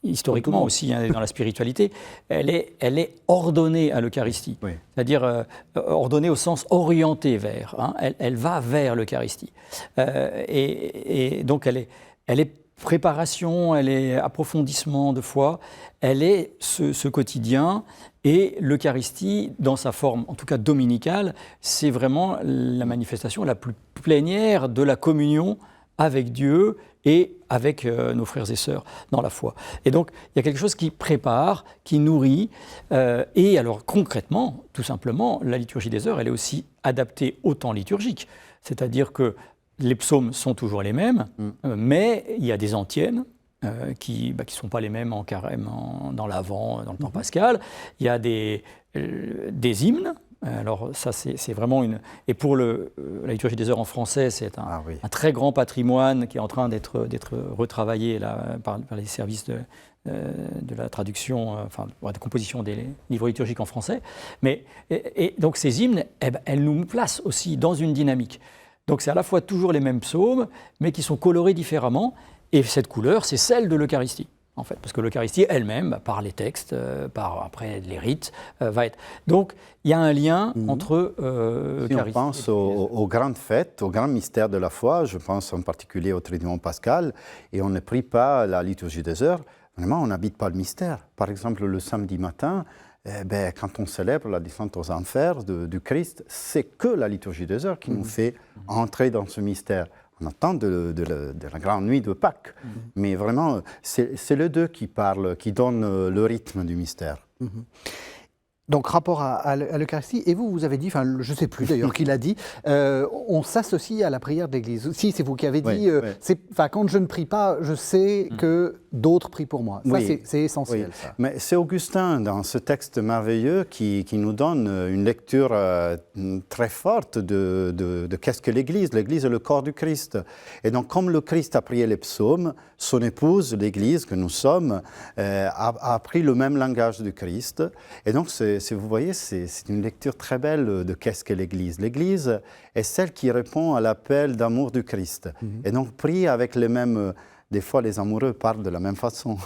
historiquement aussi, dans la spiritualité, elle est ordonnée à l'Eucharistie. Oui. C'est-à-dire ordonnée au sens orienté vers. Elle va vers l'Eucharistie. Et donc, elle est préparation, elle est approfondissement de foi, elle est ce quotidien. Et l'Eucharistie, dans sa forme, en tout cas dominicale, c'est vraiment la manifestation la plus plénière de la communion avec Dieu et avec nos frères et sœurs dans la foi. Et donc, il y a quelque chose qui prépare, qui nourrit. Et alors, concrètement, tout simplement, la liturgie des heures, elle est aussi adaptée au temps liturgique. C'est-à-dire que les psaumes sont toujours les mêmes, mais il y a des antiennes qui ne sont pas les mêmes en carême, dans l'Avent, dans le temps pascal. Il y a des hymnes. Alors ça, c'est vraiment une... Et pour la liturgie des heures en français, c'est un très grand patrimoine qui est en train d'être retravaillé là, par les services de la traduction, de la composition des livres liturgiques en français. Et donc ces hymnes, elles nous placent aussi dans une dynamique. Donc c'est à la fois toujours les mêmes psaumes, mais qui sont colorés différemment. Et cette couleur, c'est celle de l'Eucharistie, en fait. Parce que l'Eucharistie elle-même, par les textes, après les rites, va être... Donc il y a un lien entre Eucharistie. Si on pense aux grandes fêtes, aux grands mystères de la foi, je pense en particulier au Triduum pascal, et on ne prie pas la liturgie des heures, vraiment on n'habite pas le mystère. Par exemple, le samedi matin, quand on célèbre la descente aux enfers du Christ, c'est que la liturgie des heures qui nous fait entrer dans ce mystère. On attend de la grande nuit de Pâques, mais vraiment, c'est les deux qui parlent, qui donnent le rythme du mystère. Donc, rapport à l'Eucharistie, et vous avez dit, je ne sais plus d'ailleurs qui l'a dit, on s'associe à la prière de l'Église. Si, c'est vous qui avez dit, quand je ne prie pas, je sais que d'autres prient pour moi. Ça, c'est essentiel. Ça. Mais c'est Augustin, dans ce texte merveilleux, qui nous donne une lecture très forte de qu'est-ce que l'Église. L'Église est le corps du Christ. Et donc, comme le Christ a prié les psaumes, son épouse, l'Église que nous sommes, a appris le même langage du Christ. Et donc, vous voyez, c'est une lecture très belle de qu'est-ce que l'Église. L'Église est celle qui répond à l'appel d'amour du Christ. Et donc, prie avec les mêmes... Des fois, les amoureux parlent de la même façon.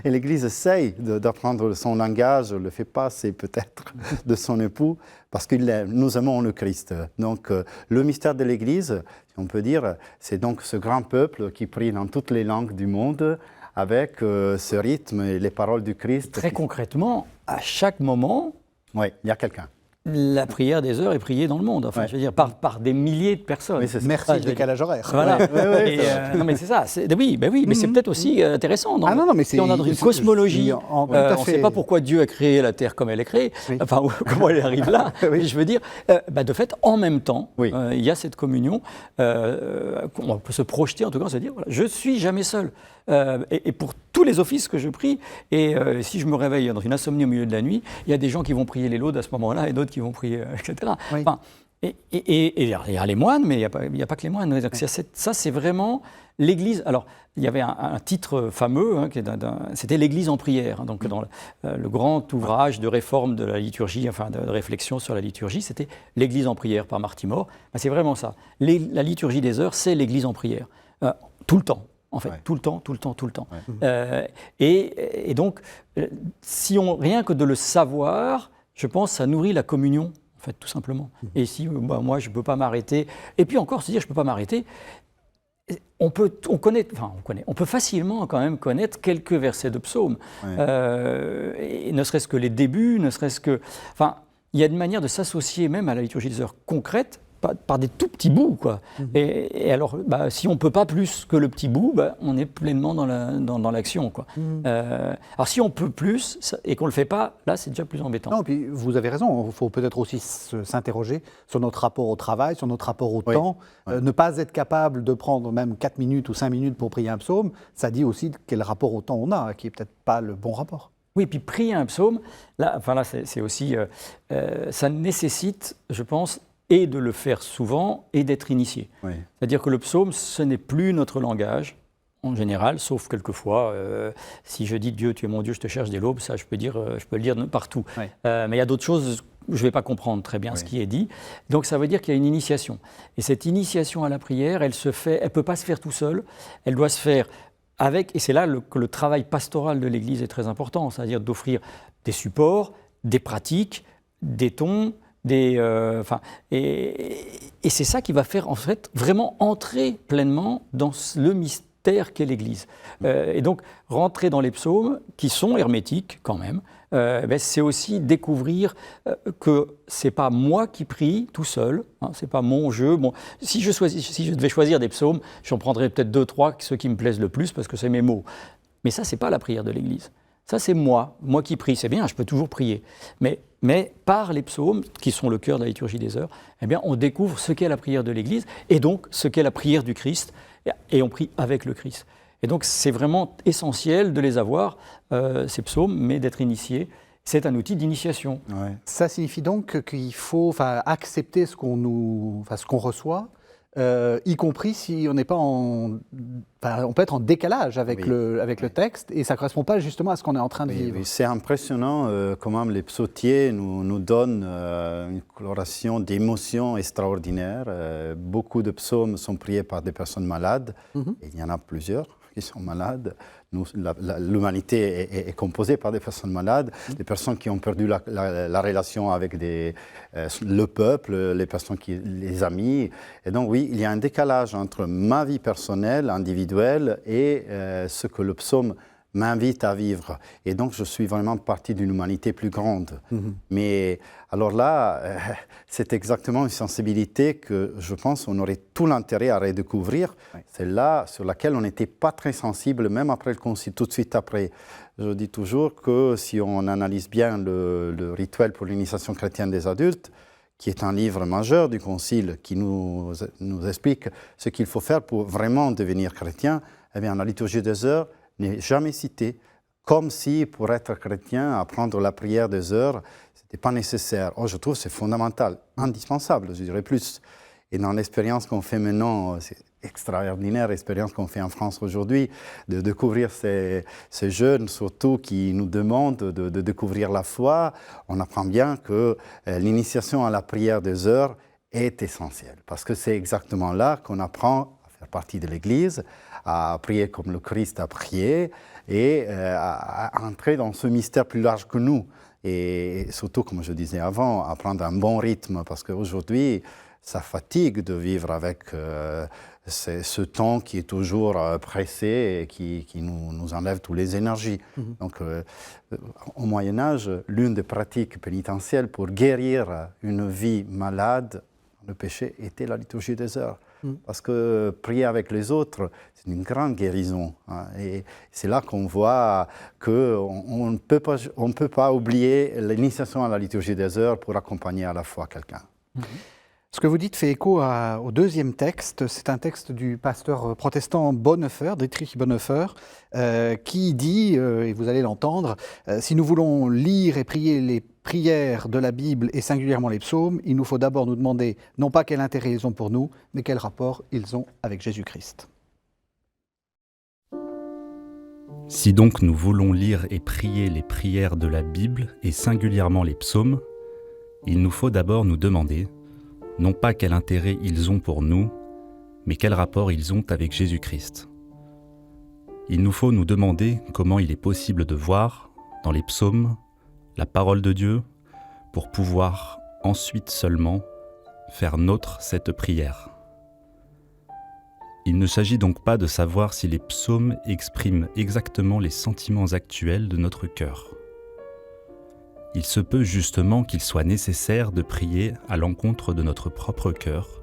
Et l'Église essaye d'apprendre son langage, le fait passer peut-être de son époux, parce que nous aimons le Christ. Donc, le mystère de l'Église, si on peut dire, c'est donc ce grand peuple qui prie dans toutes les langues du monde, avec ce rythme et les paroles du Christ. Très concrètement, à chaque moment, Oui, il y a quelqu'un. La prière des heures est priée dans le monde, enfin, je veux dire, par des milliers de personnes. Oui, c'est ça. Merci le décalage horaire. Voilà. Ouais, Et, non, mais c'est ça. Oui, mais c'est peut-être aussi intéressant. Si on a dans une cosmologie, on ne sait pas pourquoi Dieu a créé la Terre comme elle est créée, enfin, comment elle arrive là. Je veux dire, de fait, en même temps, il y a cette communion. On peut se projeter, en tout cas, se dire, voilà, je ne suis jamais seul. Et pour tous les offices que je prie, et si je me réveille dans une insomnie au milieu de la nuit, il y a des gens qui vont prier les laudes à ce moment-là et d'autres qui vont prier, etc. Oui. Enfin, et il y a les moines, mais il n'y a pas que les moines. Donc, ça, c'est vraiment l'Église. Alors, il y avait un titre fameux, c'était l'Église en prière. Donc, dans le grand ouvrage de réforme de la liturgie, enfin de réflexion sur la liturgie, c'était l'Église en prière par Martimor. C'est vraiment ça. La liturgie des heures, c'est l'Église en prière. Tout le temps. En fait, tout le temps. Ouais. Et donc, rien que de le savoir, je pense, ça nourrit la communion, en fait, tout simplement. Et si moi, je ne peux pas m'arrêter, et puis encore, se dire, je ne peux pas m'arrêter, on peut facilement quand même connaître quelques versets de psaumes, et ne serait-ce que les débuts, ne serait-ce que... Enfin, il y a une manière de s'associer même à la liturgie des heures concrète, par des tout petits bouts, quoi. Et alors, si on ne peut pas plus que le petit bout, on est pleinement dans l'action, quoi. Alors, si on peut plus et qu'on ne le fait pas, là, c'est déjà plus embêtant. Non, puis vous avez raison, il faut peut-être aussi s'interroger sur notre rapport au travail, sur notre rapport au temps. Ne pas être capable de prendre même 4 minutes ou 5 minutes pour prier un psaume, ça dit aussi quel rapport au temps on a, qui n'est peut-être pas le bon rapport. Oui, puis prier un psaume, là c'est aussi... ça nécessite, je pense, et de le faire souvent, et d'être initié. C'est-à-dire que le psaume, ce n'est plus notre langage, en général, sauf quelquefois, si je dis « Dieu, tu es mon Dieu, je te cherche dès l'aube », ça, je peux le dire partout. Mais il y a d'autres choses, je ne vais pas comprendre très bien ce qui est dit. Donc, ça veut dire qu'il y a une initiation. Et cette initiation à la prière, elle ne peut pas se faire tout seul, elle doit se faire avec, et c'est là que le travail pastoral de l'Église est très important, c'est-à-dire d'offrir des supports, des pratiques, des tons, et c'est ça qui va faire en fait vraiment entrer pleinement dans le mystère qu'est l'Église. Et donc rentrer dans les psaumes qui sont hermétiques quand même, c'est aussi découvrir que c'est pas moi qui prie tout seul, c'est pas mon jeu. Bon, si je devais choisir des psaumes, j'en prendrais peut-être 2-3 ceux qui me plaisent le plus parce que c'est mes mots. Mais ça, c'est pas la prière de l'Église. Ça, c'est moi qui prie. C'est bien, je peux toujours prier. Mais par les psaumes, qui sont le cœur de la liturgie des heures, on découvre ce qu'est la prière de l'Église et donc ce qu'est la prière du Christ. Et on prie avec le Christ. Et donc, c'est vraiment essentiel de les avoir, ces psaumes, mais d'être initié. C'est un outil d'initiation. Ça signifie donc qu'il faut accepter ce qu'on reçoit, y compris si on n'est pas on peut être en décalage avec le texte et ça ne correspond pas justement à ce qu'on est en train de vivre. Oui, c'est impressionnant comment les psautiers nous donnent une coloration d'émotions extraordinaires. Beaucoup de psaumes sont priés par des personnes malades, et il y en a plusieurs qui sont malades. L'humanité est composée par des personnes malades, des personnes qui ont perdu la relation avec le peuple, les amis. Et donc oui, il y a un décalage entre ma vie personnelle, individuelle, et ce que le psaume m'invite à vivre. Et donc, je suis vraiment partie d'une humanité plus grande. Mais alors là, c'est exactement une sensibilité que je pense on aurait tout l'intérêt à redécouvrir. C'est là sur laquelle on n'était pas très sensible, même après le concile, tout de suite après. Je dis toujours que si on analyse bien le rituel pour l'initiation chrétienne des adultes, qui est un livre majeur du concile, qui nous explique ce qu'il faut faire pour vraiment devenir chrétien, eh bien, la liturgie des heures n'est jamais cité, comme si pour être chrétien, apprendre la prière des heures, ce n'était pas nécessaire. Je trouve que c'est fondamental, indispensable, je dirais plus. Et dans l'expérience qu'on fait maintenant, c'est extraordinaire l'expérience qu'on fait en France aujourd'hui, de découvrir ces jeunes, surtout qui nous demandent de découvrir la foi. On apprend bien que l'initiation à la prière des heures est essentielle, parce que c'est exactement là qu'on apprend à faire partie de l'Église, à prier comme le Christ a prié et à entrer dans ce mystère plus large que nous. Et surtout, comme je disais avant, à prendre un bon rythme, parce qu'aujourd'hui, ça fatigue de vivre avec ce temps qui est toujours pressé et qui nous enlève toutes les énergies. Donc, au Moyen-Âge, l'une des pratiques pénitentielles pour guérir une vie malade, le péché, était la liturgie des heures. Parce que prier avec les autres, c'est une grande guérison. Hein, et c'est là qu'on voit qu'on ne peut pas oublier l'initiation à la liturgie des heures pour accompagner à la fois quelqu'un. Ce que vous dites fait écho au deuxième texte. C'est un texte du pasteur protestant Bonhoeffer, Dietrich Bonhoeffer, qui dit, et vous allez l'entendre, si nous voulons lire et prier les prières de la Bible et singulièrement les psaumes, il nous faut d'abord nous demander non pas quel intérêt ils ont pour nous, mais quel rapport ils ont avec Jésus-Christ. Si donc nous voulons lire et prier les prières de la Bible et singulièrement les psaumes, il nous faut d'abord nous demander non pas quel intérêt ils ont pour nous, mais quel rapport ils ont avec Jésus-Christ. Il nous faut nous demander comment il est possible de voir, dans les psaumes, la parole de Dieu, pour pouvoir ensuite seulement faire nôtre cette prière. Il ne s'agit donc pas de savoir si les psaumes expriment exactement les sentiments actuels de notre cœur. Il se peut justement qu'il soit nécessaire de prier à l'encontre de notre propre cœur,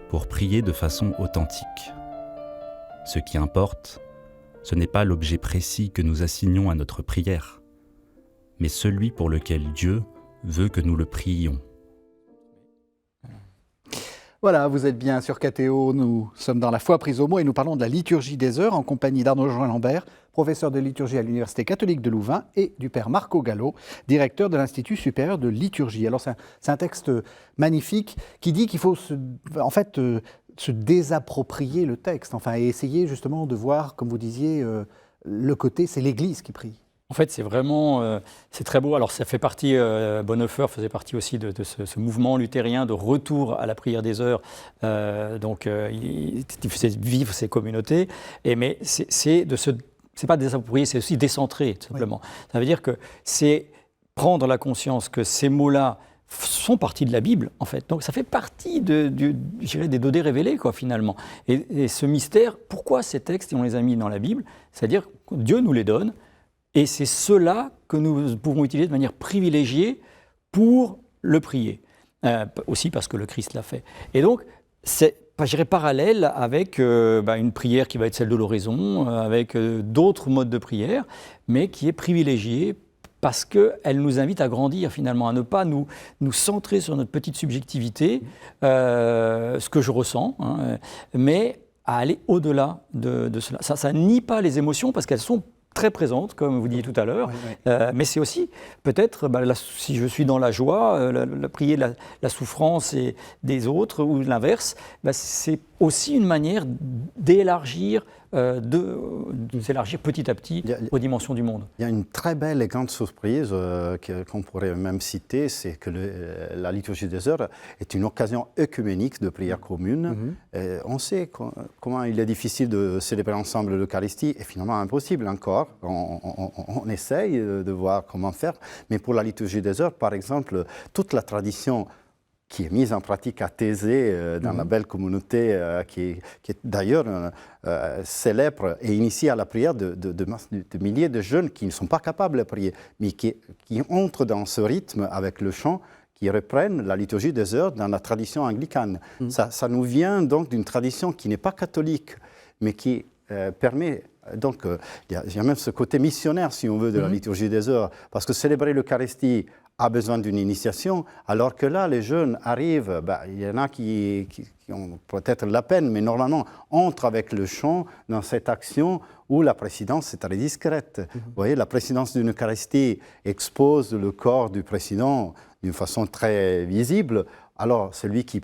pour prier de façon authentique. Ce qui importe, ce n'est pas l'objet précis que nous assignons à notre prière, mais celui pour lequel Dieu veut que nous le prions. Voilà, vous êtes bien sur KTO, nous sommes dans la foi prise au mot et nous parlons de la liturgie des heures en compagnie d'Arnaud-Jean Lambert, professeur de liturgie à l'Université catholique de Louvain, et du père Marco Gallo, directeur de l'Institut supérieur de liturgie. Alors c'est un texte magnifique qui dit qu'il faut se désapproprier le texte, et essayer justement de voir, comme vous disiez, le côté, c'est l'Église qui prie. En fait, c'est vraiment, c'est très beau. Alors, ça fait partie, Bonhoeffer faisait partie aussi de ce mouvement luthérien de retour à la prière des heures. Il faisait vivre ces communautés. Mais c'est pas désapproprier, c'est aussi décentrer, tout simplement. Oui. Ça veut dire que c'est prendre la conscience que ces mots-là sont partie de la Bible, en fait. Donc, ça fait partie des dodés révélés, quoi, finalement. Et ce mystère, pourquoi ces textes, on les a mis dans la Bible? C'est-à-dire que Dieu nous les donne. Et c'est cela que nous pouvons utiliser de manière privilégiée pour le prier. Aussi parce que le Christ l'a fait. Et donc, c'est, je dirais, parallèle avec une prière qui va être celle de l'oraison, avec d'autres modes de prière, mais qui est privilégiée parce qu'elle nous invite à grandir finalement, à ne pas nous centrer sur notre petite subjectivité, ce que je ressens, mais à aller au-delà de cela. Ça nie pas les émotions parce qu'elles sont très présente, comme vous disiez tout à l'heure, mais c'est aussi peut-être, si je suis dans la joie, prier la souffrance des autres ou l'inverse, c'est aussi une manière d'élargir, de s'élargir petit à petit aux dimensions du monde. Il y a une très belle et grande surprise qu'on pourrait même citer, c'est que la liturgie des heures est une occasion œcuménique de prière commune. On sait comment il est difficile de célébrer ensemble l'Eucharistie, et finalement impossible encore. On essaye de voir comment faire, mais pour la liturgie des heures, par exemple, toute la tradition qui est mise en pratique à Thésée, dans la belle communauté qui est d'ailleurs célèbre et initiée à la prière de milliers de jeunes qui ne sont pas capables de prier, mais qui entrent dans ce rythme avec le chant, qui reprennent la liturgie des heures dans la tradition anglicane. Ça nous vient donc d'une tradition qui n'est pas catholique, mais qui permet... Donc, il y a même ce côté missionnaire, si on veut, de la liturgie des heures, parce que célébrer l'Eucharistie a besoin d'une initiation, alors que là, les jeunes arrivent, il y en a qui ont peut-être la peine, mais normalement entrent avec le chant dans cette action où la présidence est très discrète. Vous voyez, la présidence d'une Eucharistie expose le corps du président d'une façon très visible. Alors, celui qui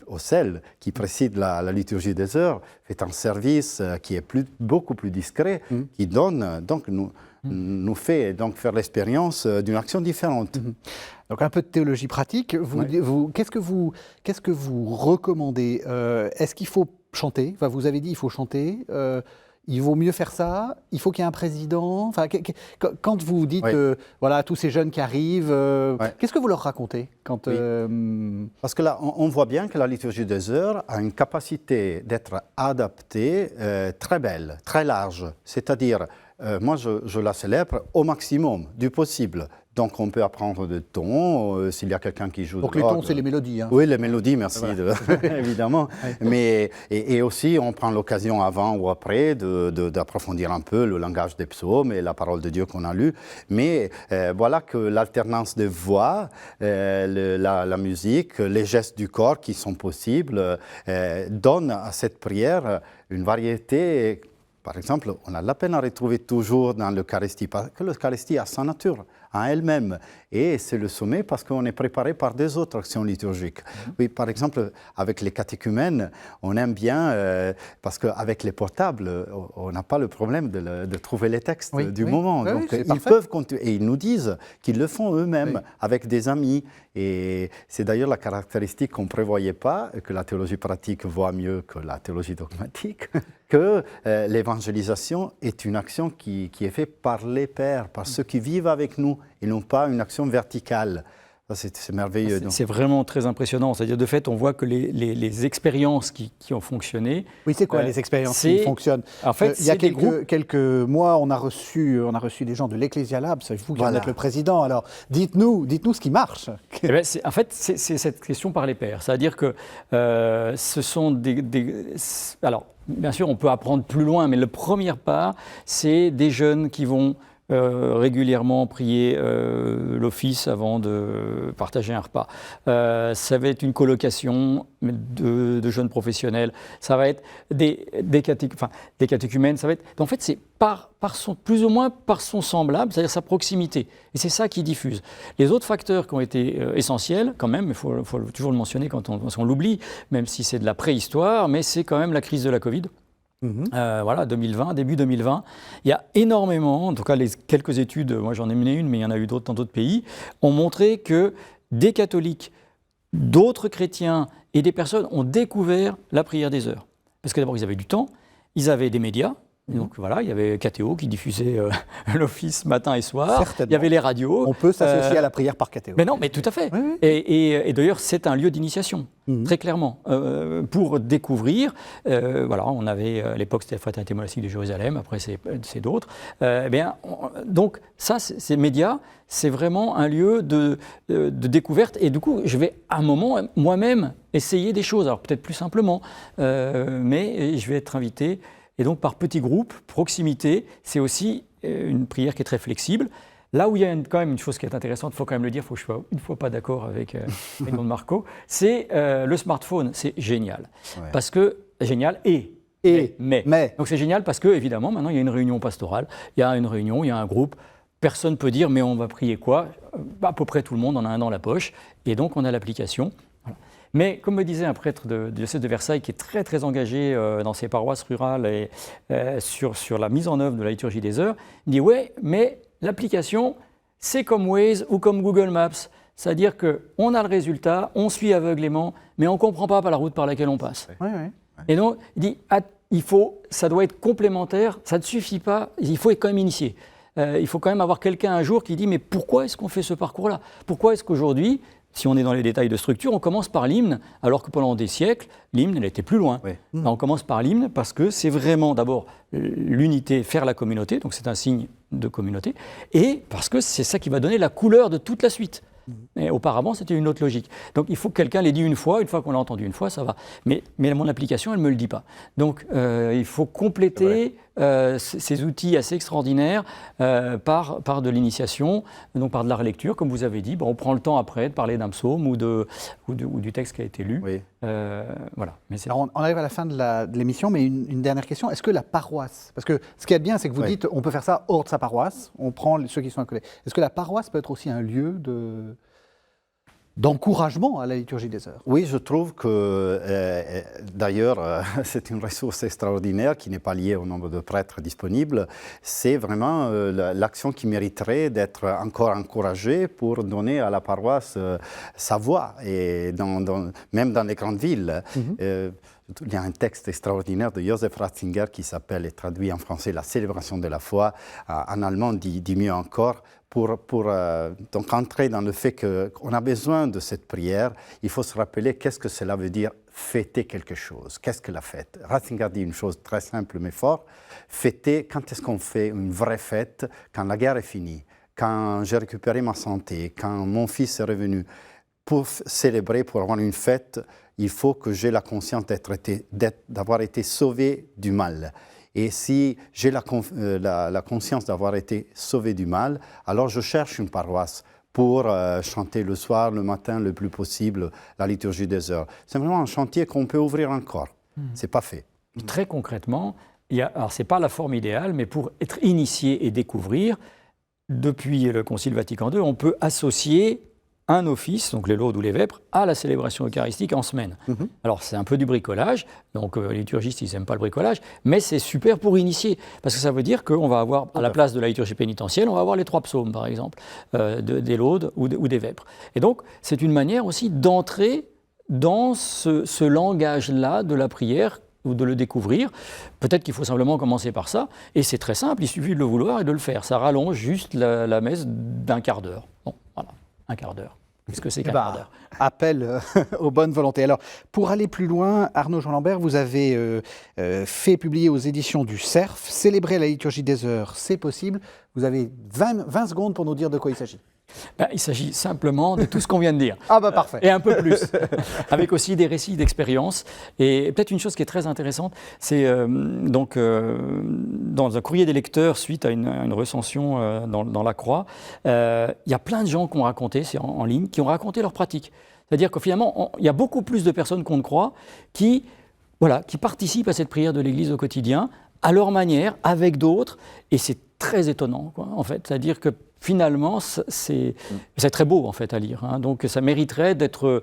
préside la liturgie des heures fait un service qui est beaucoup plus discret, qui donne, donc, nous fait donc faire l'expérience d'une action différente. Donc un peu de théologie pratique. Qu'est-ce que vous recommandez? Est-ce qu'il faut chanter? Vous avez dit il faut chanter. il vaut mieux faire ça, il faut qu'il y ait un président. Enfin, quand vous dites, voilà, tous ces jeunes qui arrivent, qu'est-ce que vous leur racontez quand, Parce que là, on voit bien que la liturgie des heures a une capacité d'être adaptée très belle, très large. C'est-à-dire, moi, je la célèbre au maximum du possible. Donc, on peut apprendre de tons, s'il y a quelqu'un qui joue. Donc, les tons, c'est les mélodies. Hein. Oui, les mélodies, merci, évidemment. Mais, et aussi, on prend l'occasion avant ou après d'approfondir un peu le langage des psaumes et la parole de Dieu qu'on a lue. Mais voilà que l'alternance des voix, la musique, les gestes du corps qui sont possibles, donnent à cette prière une variété. Par exemple, on a la peine à retrouver toujours dans l'Eucharistie, parce que l'Eucharistie a sa nature, en elle-même. Et c'est le sommet parce qu'on est préparé par des autres actions liturgiques. Oui, par exemple, avec les catéchumènes, on aime bien, parce qu'avec les portables, on n'a pas le problème de trouver les textes du moment. Donc, ils peuvent continuer. Et ils nous disent qu'ils le font eux-mêmes, avec des amis. Et c'est d'ailleurs la caractéristique qu'on ne prévoyait pas, que la théologie pratique voit mieux que la théologie dogmatique, que l'évangélisation est une action qui est faite par les pères, par ceux qui vivent avec nous, et non pas une action verticale. C'est merveilleux. C'est vraiment très impressionnant. C'est-à-dire, de fait, on voit que les expériences qui ont fonctionné... Oui, c'est quoi les expériences qui fonctionnent? En fait, il y a quelques mois, on a reçu des gens de l'Ecclesia Lab, c'est vous qui en êtes le président. Alors, dites-nous ce qui marche. Eh bien, en fait, c'est cette question par les pairs. C'est-à-dire que ce sont alors, bien sûr, on peut apprendre plus loin, mais le premier pas, c'est des jeunes qui vont régulièrement prier l'office avant de partager un repas. Ça va être une colocation de jeunes professionnels. Ça va être des catéchumènes. Ça va être, en fait, c'est plus ou moins par son semblable, c'est-à-dire sa proximité. Et c'est ça qui diffuse. Les autres facteurs qui ont été essentiels, quand même, il faut toujours le mentionner quand on l'oublie, même si c'est de la préhistoire, mais c'est quand même la crise de la Covid. Voilà, 2020, début 2020. Il y a énormément, en tout cas les quelques études, moi j'en ai mené une, mais il y en a eu d'autres dans d'autres pays, ont montré que des catholiques, d'autres chrétiens et des personnes ont découvert la prière des heures. Parce que d'abord, ils avaient du temps, ils avaient des médias. Donc voilà, il y avait KTO qui diffusait l'office matin et soir. Certainement. Il y avait les radios. On peut s'associer à la prière par KTO. Mais non, mais tout à fait. Oui. Et d'ailleurs, c'est un lieu d'initiation, très clairement, pour découvrir. Voilà, on avait à l'époque, c'était la Fraternité monastique de Jérusalem. Après, c'est d'autres. Donc ça, ces médias, c'est vraiment un lieu de découverte. Et du coup, je vais à un moment moi-même essayer des choses. Alors peut-être plus simplement, mais je vais être invité. Et donc, par petits groupes, proximité, c'est aussi une prière qui est très flexible. Là où il y a quand même une chose qui est intéressante, il faut quand même le dire, il faut que je ne sois une fois pas d'accord avec Don Marco, c'est le smartphone, c'est génial. Ouais. Parce que, génial, mais. Donc c'est génial parce que, évidemment, maintenant, il y a une réunion pastorale, il y a une réunion, il y a un groupe, personne ne peut dire, mais on va prier quoi? À peu près tout le monde en a un dans la poche, et donc on a l'application. Voilà. Mais comme me disait un prêtre du diocèse de Versailles qui est très très engagé dans ses paroisses rurales et sur la mise en œuvre de la liturgie des heures, il dit ouais, mais l'application c'est comme Waze ou comme Google Maps, c'est-à-dire qu'on a le résultat, on suit aveuglément, mais on ne comprend pas la route par laquelle on passe. Oui. Et donc il dit ça doit être complémentaire, ça ne suffit pas, il faut être quand même initié. Il faut quand même avoir quelqu'un un jour qui dit mais pourquoi est-ce qu'on fait ce parcours-là? Pourquoi est-ce qu'aujourd'hui, si on est dans les détails de structure, on commence par l'hymne, alors que pendant des siècles, l'hymne, elle était plus loin. Oui. On commence par l'hymne parce que c'est vraiment d'abord l'unité, faire la communauté, donc c'est un signe de communauté, et parce que c'est ça qui va donner la couleur de toute la suite. Et auparavant, c'était une autre logique. Donc, il faut que quelqu'un l'ait dit une fois qu'on l'a entendu une fois, ça va. Mais mon application, elle ne me le dit pas. Donc, il faut compléter ces outils assez extraordinaires par de l'initiation, donc par de la relecture, comme vous avez dit. Bon, on prend le temps après de parler d'un psaume ou du texte qui a été lu. Oui. Voilà. Mais alors, on arrive à la fin de l'émission, mais une dernière question. Est-ce que la paroisse, parce que ce qui est bien, c'est que vous dites on peut faire ça hors de sa paroisse, on prend ceux qui sont accolés. Est-ce que la paroisse peut être aussi un lieu d'encouragement à la liturgie des heures? Oui, je trouve que, d'ailleurs, c'est une ressource extraordinaire qui n'est pas liée au nombre de prêtres disponibles. C'est vraiment l'action qui mériterait d'être encore encouragée pour donner à la paroisse sa voix, et même dans les grandes villes. Il y a un texte extraordinaire de Joseph Ratzinger qui s'appelle, et traduit en français, La célébration de la foi. En allemand, dit mieux encore. Pour donc entrer dans le fait qu'on a besoin de cette prière, il faut se rappeler qu'est-ce que cela veut dire fêter quelque chose. Qu'est-ce que la fête? Ratzinger dit une chose très simple mais forte. Fêter, quand est-ce qu'on fait une vraie fête? Quand la guerre est finie, quand j'ai récupéré ma santé, quand mon fils est revenu. Pour célébrer, pour avoir une fête, il faut que j'ai la conscience d'avoir été sauvé du mal. Et si j'ai la conscience d'avoir été sauvé du mal, alors je cherche une paroisse pour chanter le soir, le matin, le plus possible, la liturgie des heures. C'est vraiment un chantier qu'on peut ouvrir encore. C'est pas fait. Très concrètement, alors ce n'est pas la forme idéale, mais pour être initié et découvrir, depuis le Concile Vatican II, on peut associer un office, donc les laudes ou les vêpres, à la célébration eucharistique en semaine. Alors c'est un peu du bricolage, donc les liturgistes ils n'aiment pas le bricolage, mais c'est super pour initier, parce que ça veut dire qu'on va avoir, à la place de la liturgie pénitentielle, on va avoir les 3 psaumes par exemple, des laudes ou des vêpres. Et donc c'est une manière aussi d'entrer dans ce langage-là de la prière, ou de le découvrir. Peut-être qu'il faut simplement commencer par ça, et c'est très simple, il suffit de le vouloir et de le faire. Ça rallonge juste la messe d'un quart d'heure. Bon, voilà. Un quart d'heure. Qu'est-ce que c'est qu'un quart d'heure? Appel aux bonnes volontés. Alors, pour aller plus loin, Arnaud Jean Lambert, vous avez fait publier aux éditions du Cerf, Célébrer la liturgie des heures, c'est possible. Vous avez 20 secondes pour nous dire de quoi il s'agit. Il s'agit simplement de tout ce qu'on vient de dire. Ah bah parfait. Et un peu plus, avec aussi des récits d'expérience. Et peut-être une chose qui est très intéressante, c'est dans un courrier des lecteurs, suite à une recension dans la Croix, il y a plein de gens qui ont raconté, c'est en ligne, qui ont raconté leur pratique. C'est-à-dire que finalement, il y a beaucoup plus de personnes qu'on ne croit qui participent à cette prière de l'Église au quotidien, à leur manière, avec d'autres, et c'est très étonnant, quoi, en fait. C'est-à-dire que finalement, c'est très beau en fait à lire. Donc ça mériterait d'être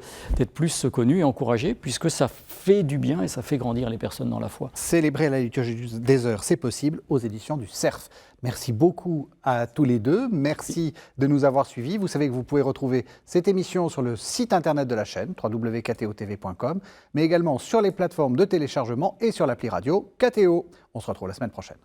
plus connu et encouragé, puisque ça fait du bien et ça fait grandir les personnes dans la foi. Célébrer la liturgie des heures, c'est possible, aux éditions du Cerf. Merci beaucoup à tous les deux. Merci de nous avoir suivis. Vous savez que vous pouvez retrouver cette émission sur le site internet de la chaîne, www.ktotv.com, mais également sur les plateformes de téléchargement et sur l'appli radio KTO. On se retrouve la semaine prochaine.